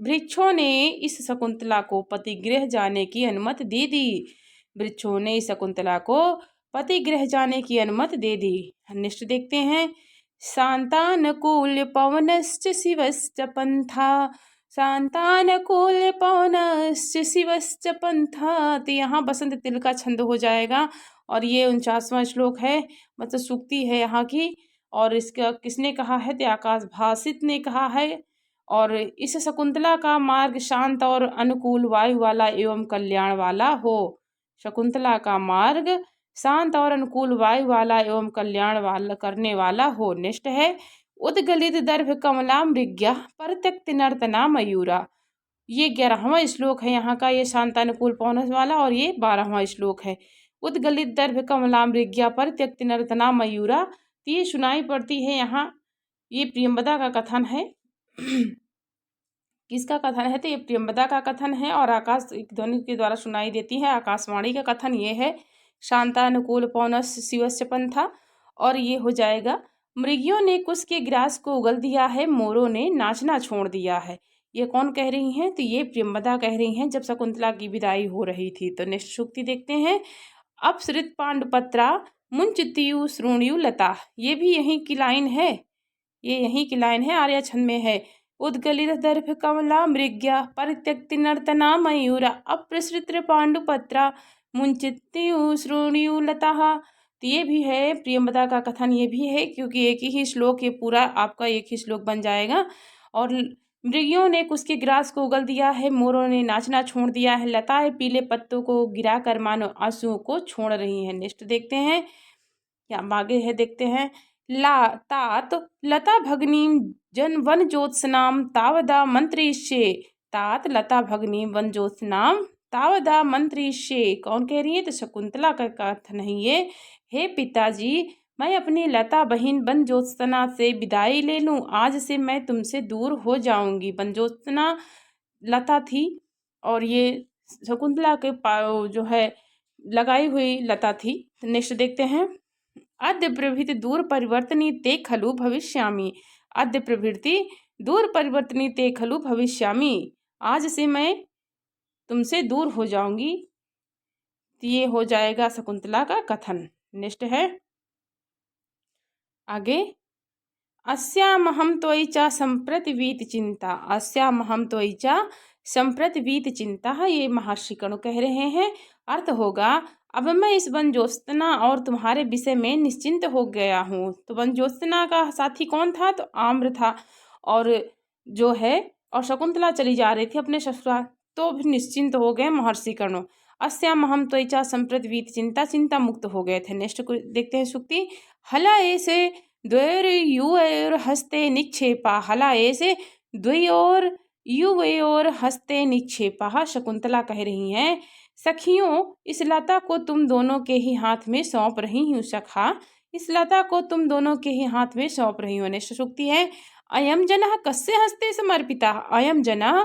[SPEAKER 1] वृक्षों ने इस शकुंतला को पतिगृह जाने की अनुमति दे दी। वृक्षों ने शकुंतला को पतिगृह जाने की अनुमति दे दी। नेक्स्ट देखते हैं शांतानुकूल्य पवनश्च शिवश्च पंथा शांतानुकूल पवनश्च शिवश्च पंथा। तो यहाँ बसंत तिल का छंद हो जाएगा। और ये 49वां श्लोक है, मतलब सूक्ति है यहाँ की। और इसका किसने कहा है? तो आकाश भासित ने कहा है। और इस शकुंतला का मार्ग शांत और अनुकूल वायु वाला एवं कल्याण वाला हो। शकुंतला का मार्ग शांत और अनुकूल वायु वाला एवं कल्याण वाला करने वाला हो। नेक्स्ट है उद्गलित दर्भ कमला मृग्या परत्यक्त नर्तना मयूरा। ये 11वां श्लोक है यहाँ का, ये शांतानुकूल पौनस वाला। और ये 12वां श्लोक है। उद्गलित दर्भ कमला मृग्या परत्यक्त नर्तना मयूरा। तो ये सुनाई पड़ती है यहाँ, ये प्रियंवदा का कथन है। किसका कथन है? तो ये प्रियंवदा का कथन है और आकाश ध्वनि के द्वारा सुनाई देती है। आकाशवाणी का कथन ये है, शांतानुकूल पौनस शिवस्य पंथा। और ये हो जाएगा, मृगियों ने कुश के ग्रास को उगल दिया है, मोरों ने नाचना छोड़ दिया है। ये कौन कह रही हैं? तो ये प्रियंवदा कह रही हैं जब शकुंतला की विदाई हो रही थी। तो नेक्स्ट सूक्ति देखते हैं। अपसृत पांडुपत्रा मुंचित्यु श्रोणियु लता। ये भी यहीं की लाइन है, ये यहीं की लाइन है, आर्या छंद में है। उद्गलित दर्भ कमला मृग्या परित्यक्ति नर्तना मयूरा अप्रसृत पांडुपत्रा मुंचित्यु श्रोणियु लता। तो ये भी है प्रियंवदा का कथन, ये भी है, क्योंकि एक ही श्लोक, ये पूरा आपका एक ही श्लोक बन जाएगा। और मृगियों ने उसके ग्रास को उगल दिया है, मोरों ने नाचना छोड़ दिया है, लताएं पीले पत्तों को गिरा कर मानो आंसुओं को छोड़ रही हैं। नेक्स्ट देखते हैं, क्या आगे है देखते हैं। ला तात लता भगनीम जन वन ज्योत्सनाम तावदा मंत्रिष्ये। तात लता भगनीम वन ज्योत्सनाम तावदा मंत्रिष्ये। कौन कह रही है? तो शकुंतला का कथन है ये। हे पिताजी, मैं अपनी लता बहन वन ज्योत्सना से विदाई ले लूं, आज से मैं तुमसे दूर हो जाऊंगी। वन ज्योत्सना लता थी और ये शकुंतला के जो है लगाई हुई लता थी। तो नेक्स्ट देखते हैं। अद्य प्रभृति दूर परिवर्तनी ते खलु भविष्यामि। अद्य प्रभृति दूर परिवर्तनी ते खलु भविष्यामि। आज से मैं तुमसे दूर हो जाऊंगी। तो ये हो जाएगा शकुंतला का कथन। नेक्स्ट है आगे। अस्यामहं त्वयि च संप्रति वीत चिंता। अस्यामहं त्वयि च संप्रति वीत चिंता। ये महर्षि कणु कह रहे हैं। अर्थ होगा, अब मैं इस वन ज्योत्सना और तुम्हारे विषय में निश्चिंत हो गया हूँ। तो वन ज्योत्सना का साथी कौन था? तो आम्र था। और जो है, और शकुंतला चली जा रही थी अपने ससुराल, तो भी निश्चिंत हो गए महर्षि कणु। अस्यामहं त्वयि च संप्रति वीत चिंता, चिंता मुक्त हो गए थे। नेक्स्ट को देखते हैं सूक्ति। हला ऐसे द्वयोर हस्ते निक्षेपा। हला ऐसे द्वयोर युवयोर हस्ते निक्षेपा। शकुंतला कह रही हैं, सखियों, इस लता को तुम दोनों के ही हाथ में सौंप रही हूँ। सखा, इस लता को तुम दोनों के ही हाथ में सौंप रही हूँ। नेक्स्ट सूक्ति है। अयम जनः कस्य हस्ते समर्पिता। अयम जनः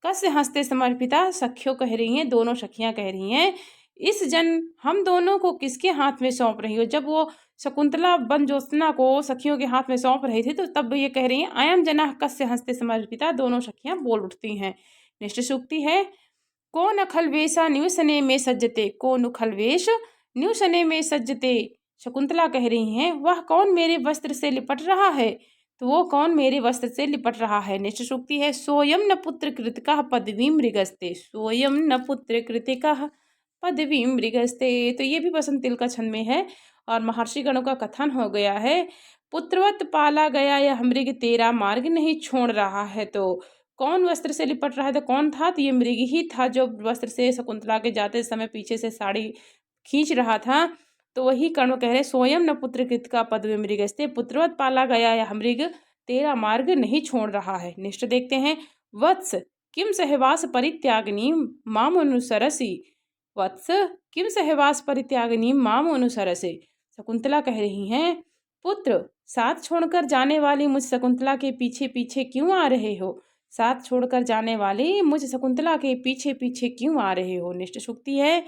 [SPEAKER 1] कस्य हस्ते समर्पिता। सखियों कह रही हैं, दोनों सखियां कह रही हैं, इस जन हम दोनों को किसके हाथ में सौंप रही हो। जब वो शकुंतला वन ज्योत्सना को सखियों के हाथ में सौंप रही थी, तो तब ये कह रही हैं, अयम जनः कस्य हस्ते समर्पिता। दोनों सखियां बोल उठती हैं। नेक्स्ट सूक्ति है। को न खलवेशा न्यूसने में सज्जते। को नु खलवेश न्यूसने में सज्जते। शकुंतला कह रही हैं, वह कौन मेरे वस्त्र से लिपट रहा है। तो वो कौन मेरे वस्त्र से लिपट रहा है। नेक्स्ट सूक्ति है। सोयम न पुत्र कृतिका पदवी मृगस्ते। सोयम न पुत्र कृतिका पदवी मृगस्ते। तो ये भी बसंत तिल का छंद में है और महर्षि गणों का कथन हो गया है। पुत्रवत पाला गया यह मृग तेरा मार्ग नहीं छोड़ रहा है। तो कौन वस्त्र से लिपट रहा है? तो कौन था? तो ये मृग ही था जो वस्त्र से शकुंतला के जाते समय पीछे से साड़ी खींच रहा था। तो वही कर्ण कह रहे, स्वयं न पुत्र कृत का पदवी मृगस्ते। पुत्रवत पाला गया यह मृग तेरा मार्ग नहीं छोड़ रहा है। नेक्स्ट देखते हैं। वत्स किम सहवास परित्यागिनी माम अनुसरसी। वत्स किम सहवास परित्यागिनी माम अनुसरसे। शकुंतला कह रही हैं, पुत्र, साथ छोड़कर जाने वाली मुझ शकुंतला के पीछे पीछे क्यों आ रहे हो। साथ छोड़कर जाने वाली मुझ शकुंतला के पीछे पीछे क्यों आ रहे हो। नेक्स्ट सूक्ति है,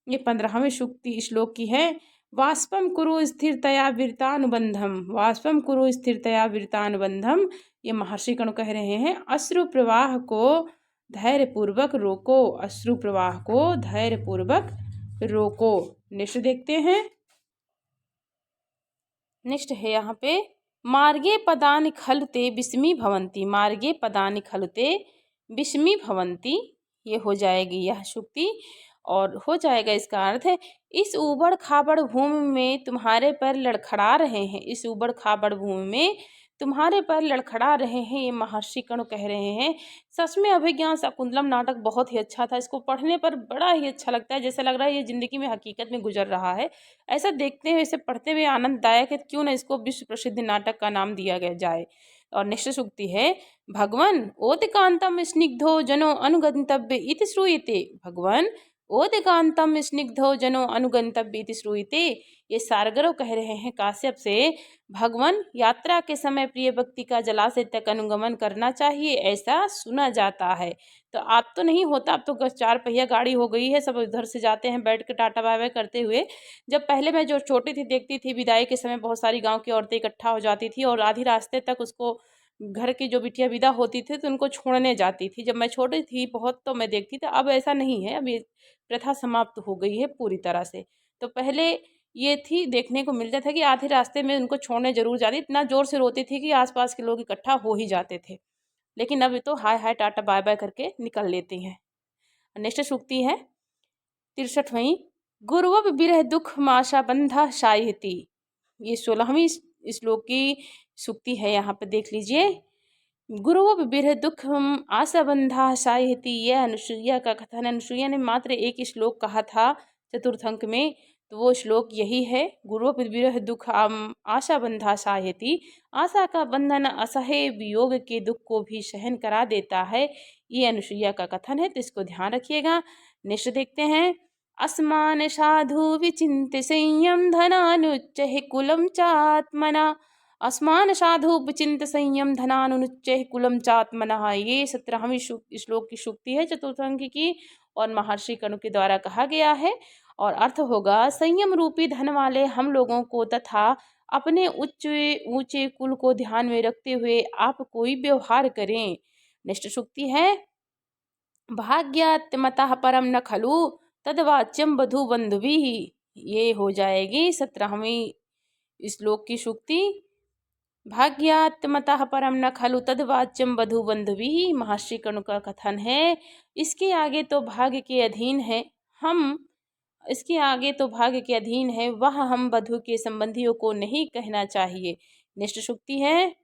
[SPEAKER 1] ये 15वें सूक्ति श्लोक की है। वाष्पम कुरु स्थिरतया वीरतानुबंधम। वाष्पम कुरु स्थिरतया वीरतानुबंधम। ये महर्षि कण कह रहे हैं, अश्रु प्रवाह को धैर्य पूर्वक रोको। अश्रु प्रवाह को धैर्य पूर्वक रोको। नेक्स्ट देखते हैं। नेक्स्ट है यहाँ पे, मार्गे पदानि खलुते विस्मी भवंती। मार्गे पदानि खलुते विषमी भवन्ति, ये हो जाएगी यह शुक्ति। और हो जाएगा इसका अर्थ है, इस ऊबड़ खाबड़ भूमि में तुम्हारे पैर लड़खड़ा रहे हैं, इस ऊबड़ खाबड़ भूमि में तुम्हारे पैर लड़खड़ा रहे हैं, ये महर्षि कणु कह रहे हैं। सच में अभिज्ञान शाकुंतलम नाटक बहुत ही अच्छा था, इसको पढ़ने पर बड़ा ही अच्छा लगता है, जैसा लग रहा है ये जिंदगी में हकीकत में गुजर रहा है। ऐसा देखते हुए, इसे पढ़ते हुए आनंददायक है, क्यों ना इसको विश्व प्रसिद्ध नाटक का नाम दिया गया जाए। और निश्चित सूक्ति है, भगवन ओतिकांतम स्निग्धो जनो अनुगंतव्य इति श्रूयते, भगवन ओदिकांतम स्निग्धो जनो अनुगंतव्य इति श्रूयते। ये सारगर्व कह रहे हैं काश्यप से, भगवान यात्रा के समय प्रिय व्यक्ति का जलाशय तक अनुगमन करना चाहिए, ऐसा सुना जाता है। तो आप तो नहीं होता, अब तो 4 पहिया गाड़ी हो गई है, सब उधर से जाते हैं बैठ के टाटा बाय बाय करते हुए। जब पहले मैं जो छोटी थी देखती थी, विदाई के समय बहुत सारी गाँव की औरतें इकट्ठा हो जाती थी और आधी रास्ते तक उसको घर की जो बिटिया विदा होती थी तो उनको छोड़ने जाती थी। जब मैं छोटी थी बहुत तो मैं देखती थी, अब ऐसा नहीं है, अब ये प्रथा समाप्त हो गई है पूरी तरह से। तो पहले ये थी, देखने को मिलता था कि आधे रास्ते में उनको छोड़ने जरूर जाती, इतना ज़ोर से रोती थी कि आसपास के लोग इकट्ठा हो ही जाते थे। लेकिन अब तो हाय हाय टाटा बाय बाय करके निकल लेती हैं। नेक्स्ट सूक्ति है 63वीं, गुरुवब बिरह दुख माशा बंधा शायती। ये 16वीं श्लोक की सूक्ति है, यहाँ पे देख लीजिए। गुरुवब बिरह दुख आशा बंधा शायती, यह अनुसुईया का कथन। अनुसुईया ने मात्र एक श्लोक कहा था चतुर्थ अंक में, तो वो श्लोक यही है, गुरुवब बिरह दुख आशा बंधा शायती। आशा का बंधन असह्य वियोग के दुख को भी सहन करा देता है, ये अनुसुईया का कथन है, तो इसको ध्यान रखिएगा। नेक्स्ट देखते हैं, अस्मान साधु विचिंत संयम धनानुच्च कुलम चात्मना। अस्मान साधु विचिंत संयम धनानुच्च कुलम चात्मना, ये 17वीं श्लोक की सूक्ति है चतुर्थ अंक की, और महर्षि कणु के द्वारा कहा गया है। और अर्थ होगा, संयम रूपी धन वाले हम लोगों को तथा अपने उच्च ऊंचे कुल को ध्यान में रखते हुए आप कोई व्यवहार करें। नेक्स्ट सूक्ति है, भाग्यात्मतः परम न खलु तद्वाच्यम बधु बंधुभिः, ये हो जाएगी 17वीं श्लोक की सूक्ति। भाग्यात्मतः परम न खलु तद्वाच्यम बधु बंधुभिः, महर्षि कणु का कथन है। इसके आगे तो भाग्य के अधीन है, इसके आगे तो भाग्य के अधीन है, वह हम बधु के संबंधियों को नहीं कहना चाहिए। नेक्स्ट सूक्ति है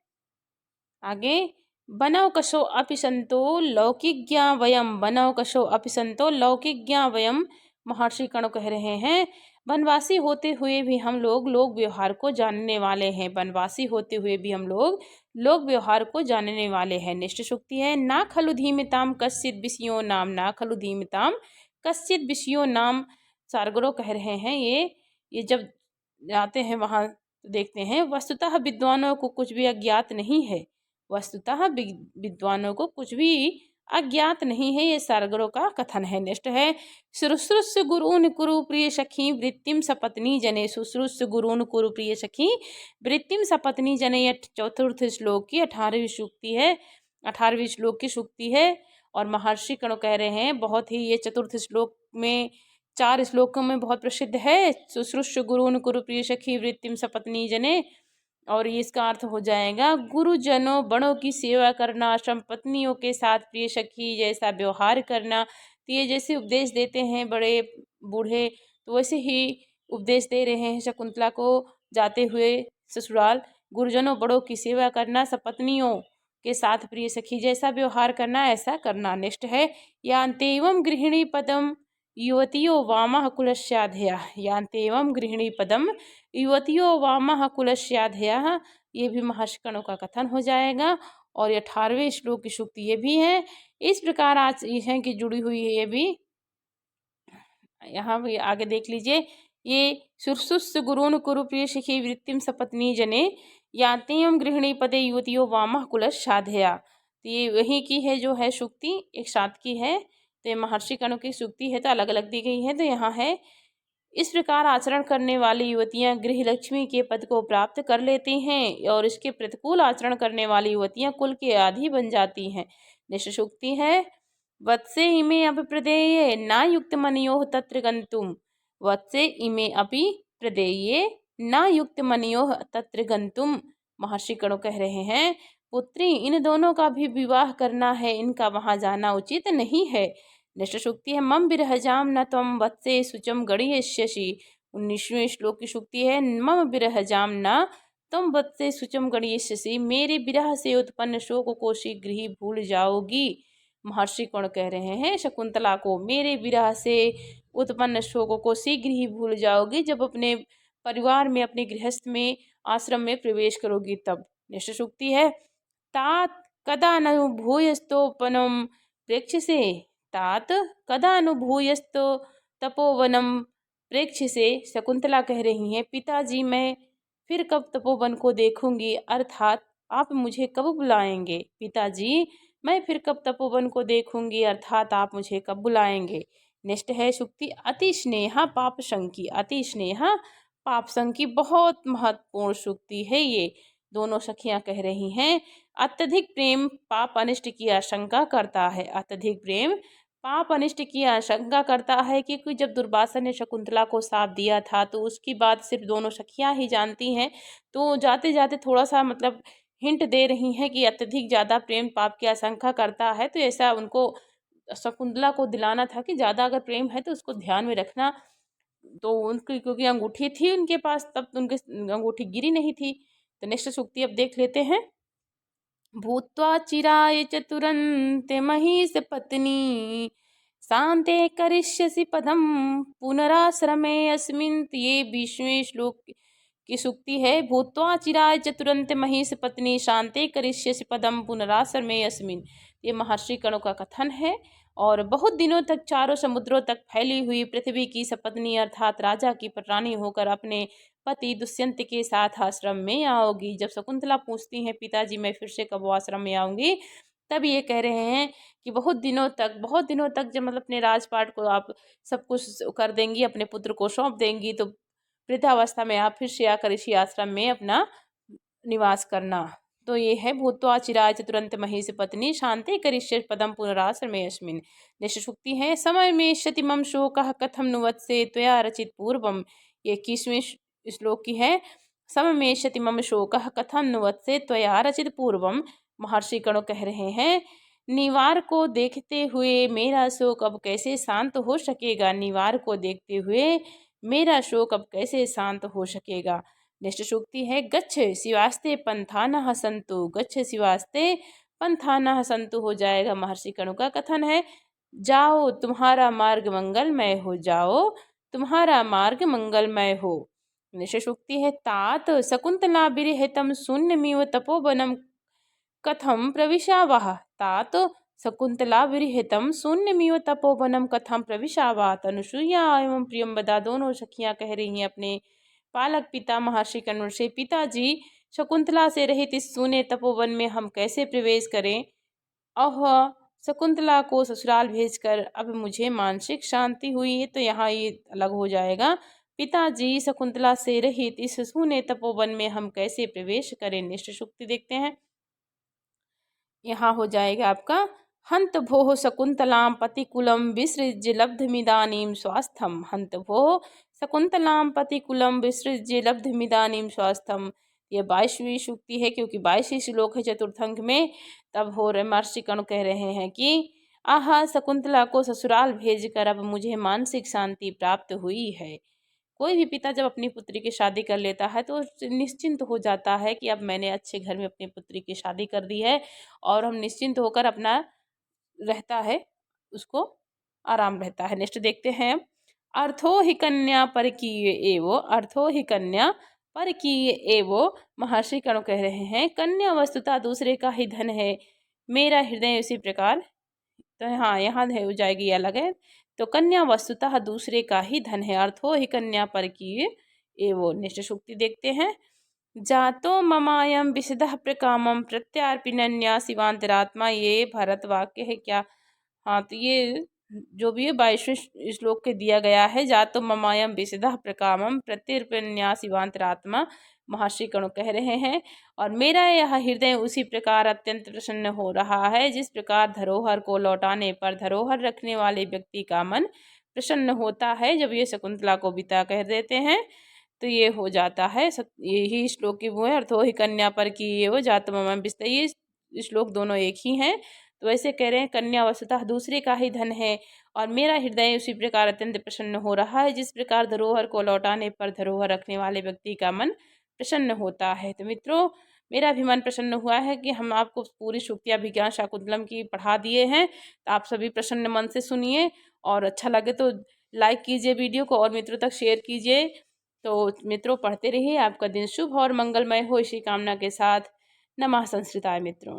[SPEAKER 1] आगे, बनौ कशो अपि संतो लौकिज्ञा वयम, बनौ कशो अपि संतो लौकिज्ञा वयम, महर्षि कणु कह रहे हैं, वनवासी होते हुए भी हम लोग लोक व्यवहार को जानने वाले हैं, वनवासी होते हुए भी हम लोग लोक व्यवहार को जानने वाले हैं। नेक्स्ट सूक्ति है, ना खलु धीमिताम कश्चित विषयो नाम, ना खलु धीमिताम कश्चित विषयो नाम। सारगरो कह रहे हैं, ये जब जाते हैं वहाँ देखते हैं, वस्तुतः विद्वानों को कुछ भी अज्ञात नहीं है, वस्तुतः विद्वानों को कुछ भी अज्ञात नहीं है, ये सारगरों का कथन है। नेक्स्ट है, शुश्रूष गुरुन कुरु प्रिय सखी वृत्तिम सपत्नी जने, शुश्रूष गुरुन कुरु प्रिय सखी वृत्तिम सपत्नी जने, यह चतुर्थ श्लोक की 18वीं सूक्ति है, 18वीं श्लोक की सूक्ति है। और महर्षि कणु कह रहे हैं, बहुत ही ये चतुर्थ श्लोक में 4 श्लोकों में बहुत प्रसिद्ध है, शुश्रूष गुरुन कुरु प्रिय सखी वृत्तिम सपत्नी जने। और इसका अर्थ हो जाएगा, गुरुजनों बड़ों की सेवा करना, संपत्नियों के साथ प्रिय सखी जैसा व्यवहार करना। तो ये जैसे उपदेश देते हैं बड़े बूढ़े, तो वैसे ही उपदेश दे रहे हैं शकुंतला को जाते हुए ससुराल, गुरुजनों बड़ों की सेवा करना, सपत्नियों के साथ प्रिय सखी जैसा व्यवहार करना, ऐसा करना। नेक्स्ट है, यान्तेवं गृहिणी पदम युवतियो वामः कुलस्याधया, यान्तेवं गृहिणी पदम युवतियो वामः कुलस्याधया, ये भी महर्षि कणु का कथन हो जाएगा। और 18वें श्लोक की सूक्ति ये भी है। इस प्रकार आज है कि जुड़ी हुई है ये भी, यहाँ भी आगे देख लीजिए, ये शुश्रूष गुरुन कुरु प्रिय सखी वृत्तिम सपत्नी जने यातेयम गृहिणी पदे युवतियो वामः कुलस्याधया। तो ये वही की है जो है सूक्ति, एक साथ की है, तो ये महर्षि कणु की सूक्ति है, तो अलग अलग दी गई है। तो यहाँ है, इस प्रकार आचरण करने वाली युवतियां गृह लक्ष्मी के पद को प्राप्त कर लेती हैं, और इसके प्रतिकूल आचरण करने वाली युवतियां कुल के आधी बन जाती हैं। नेक्स्ट सूक्ति है, वत्से इमे अपि प्रदेये ना युक्त मनयोः तत्र गन्तुम, वत्से इमे अपि प्रदेये ना युक्त मनयोः तत्र गन्तुम, महर्षि कणु कह रहे हैं, पुत्री, इन दोनों का भी विवाह करना है, इनका वहां जाना उचित नहीं है। नेक्स्ट सूक्ति है मम विरहजाम न त्वं वत्से शुचम गणयिष्यसि। 19वें श्लोक की सूक्ति है मम विरहजाम न त्वं वत्से शुचम गणयिष्यसि। मेरे विरह से उत्पन्न शोक को शीघ्र ही भूल जाओगी। महर्षि कौन कह रहे हैं शकुंतला को, मेरे विरह से उत्पन्न शोक को शीघ्र ही भूल जाओगी जब अपने परिवार में, अपने गृहस्थ में, आश्रम में प्रवेश करोगी तब। नेक्स्ट सूक्ति है तात कदा नु भूयस्तोपनम प्रेक्षसे। तात कदा नु भूयस्तो तपोवनम प्रेक्षसे। शकुंतला कह रही हैं पिताजी, मैं फिर कब तपोवन को देखूंगी, अर्थात आप मुझे कब बुलाएंगे। पिताजी, मैं फिर कब तपोवन को देखूंगी, अर्थात आप मुझे कब बुलाएंगे। नेक्स्ट है सूक्ति अति स्नेहा पाप शंकी। अति स्नेहा पाप शंकी बहुत महत्वपूर्ण सूक्ति है ये। दोनों सखियां कह रही हैं अत्यधिक प्रेम पाप अनिष्ट की आशंका करता है। अत्यधिक प्रेम पाप अनिष्ट की आशंका करता है, क्योंकि जब दुर्वासा ने शकुंतला को साथ दिया था तो उसकी बात सिर्फ दोनों सखियां ही जानती हैं। तो जाते जाते थोड़ा सा मतलब हिंट दे रही हैं कि अत्यधिक ज़्यादा प्रेम पाप की आशंका करता है। तो ऐसा उनको शकुंतला को दिलाना था कि ज़्यादा अगर प्रेम है तो उसको ध्यान में रखना। तो उनकी क्योंकि अंगूठी थी उनके पास, तब तो उनकी अंगूठी गिरी नहीं थी। तो नेक्स्ट सूक्ति अब देख लेते हैं भूत्वा चिराय चतुरन्ते महिष पत्नी शांते करिष्यसि पदम पुनराश्रमे अस्मिन्। ये 20वें श्लोक की सूक्ति है भूत्वा चिराय चतुरन्ते महिष पत्नी शांते करिष्यसि पदम पुनराश्रमे अस्मिन्। ये महर्षि कणों का कथन है। और बहुत दिनों तक चारों समुद्रों तक फैली हुई पृथ्वी की सपत्नी अर्थात राजा की पटरानी होकर अपने पति दुष्यंत के साथ आश्रम में आओगी। जब शकुंतला पूछती हैं पिताजी मैं फिर से कब आश्रम में आऊंगी, तब ये कह रहे हैं कि बहुत दिनों तक जब मतलब अपने राजपाट को आप सब कुछ कर देंगी, अपने पुत्र को सौंप देंगी, तो वृद्धावस्था में आप फिर से आकर इसी आश्रम में अपना निवास करना। तो ये है भूत्वा चिराय चतुरंत महिष पत्नी शांति करिष्ये पदम पुनराश्रमे अस्मिन्। नेक्स्ट सूक्ति है समय में शति मम शोकः कथम नुवत्से त्वया रचित पूर्वम। ये 21वें श्लोक की है समय में शति मम शोकः कथम नुवत्से त्वया रचित पूर्वम। महर्षि कणो कह रहे हैं निवार को देखते हुए मेरा शोक अब कैसे शांत हो सकेगा। निवार को देखते हुए मेरा शोक अब कैसे शांत हो सकेगा। नेक्स्ट सूक्ति है गच्छ शिवास्ते पंथानः सन्तु। गच्छ शिवास्ते पंथानः सन्तु हो जाएगा। महर्षि कणु का कथन है जाओ तुम्हारा मार्ग मंगलमय हो, जाओ तुम्हारा मार्ग मंगलमय हो। नेक्स्ट सूक्ति है तात शकुंतला विरहितं शून्यमिव तपोवनम कथम प्रविशावः। तात शकुंतला विरहितं शून्यमिव तपोवनम कथम प्रविशावा। अनुसुईया एवं प्रियंवदा दोनों सखियां कह रही हैं अपने पालक पिता महर्षि कण्व से पिताजी शकुंतला से रहित इस सूने तपोवन में हम कैसे प्रवेश करें। अह शकुंतला को ससुराल भेजकर अब मुझे मानसिक शांति हुई है। तो यहाँ ये अलग हो जाएगा पिताजी शकुंतला से रहित इस सूने तपोवन में हम कैसे प्रवेश करें। नेक्स्ट सूक्ति देखते हैं। यहाँ हो जाएगा आपका हंत भोः शकुंतलां पतिकुलं विसृज्य लब्धमिदानीं स्वास्थ्यम। हंत भोः शकुंतलां पतिकुलं विसृज्य लब्धमिदानीं स्वास्थ्यम। ये 22वीं सूक्ति है क्योंकि 22 श्लोक है चतुर्थंक में। तब हो रहे महर्षि कण कह रहे हैं कि आहा शकुंतला को ससुराल भेजकर अब मुझे मानसिक शांति प्राप्त हुई है। कोई भी पिता जब अपनी पुत्री की शादी कर लेता है तो निश्चिंत हो जाता है कि अब मैंने अच्छे घर में अपनी पुत्री की शादी कर दी है और हम निश्चिंत होकर अपना रहता है, उसको आराम रहता है। नेक्स्ट देखते हैं अर्थो ही कन्या परकीय एवो। अर्थो ही कन्या परकीय एवो। महर्षि कण कह रहे हैं कन्या वस्तुतः दूसरे का ही धन है, मेरा हृदय उसी प्रकार। तो हाँ यहाँ हो जाएगी अलग है। तो कन्या वस्तुतः दूसरे का ही धन है। अर्थो ही कन्या परकीय एवो। नेक्स्ट सूक्ति देखते हैं जातो ममायम विशदः प्रकामम प्रत्यार्पिन्या शिवांतरात्मा। ये भरत वाक्य है क्या। हाँ तो ये जो भी है 22वें श्लोक के दिया गया है जातो ममायम विशदः प्रकामम प्रत्यर्पिन्या शिवांतरात्मा। महर्षि कणु कह रहे हैं और मेरा यह हृदय उसी प्रकार अत्यंत प्रसन्न हो रहा है जिस प्रकार धरोहर को लौटाने पर धरोहर रखने वाले व्यक्ति का मन प्रसन्न होता है जब ये शकुंतला को पिता कह देते हैं। तो ये हो जाता है यही श्लोक की वो है, अर्थ हो ही कन्या पर की ये वो जात मम बिस्त, ये श्लोक दोनों एक ही हैं। तो वैसे कह रहे हैं कन्या वस्तुतः दूसरे का ही धन है और मेरा हृदय उसी प्रकार अत्यंत प्रसन्न हो रहा है जिस प्रकार धरोहर को लौटाने पर धरोहर रखने वाले व्यक्ति का मन प्रसन्न होता है। तो मित्रों, मेरा भी मन प्रसन्न हुआ है कि हम आपको पूरी सूक्ति अभिज्ञान शाकुंतलम की पढ़ा दिए हैं। तो आप सभी प्रसन्न मन से सुनिए और अच्छा लगे तो लाइक कीजिए वीडियो को और मित्रों तक शेयर कीजिए। तो मित्रों, पढ़ते रहिए, आपका दिन शुभ और मंगलमय हो, इसी कामना के साथ नमः संस्कृताय मित्रों।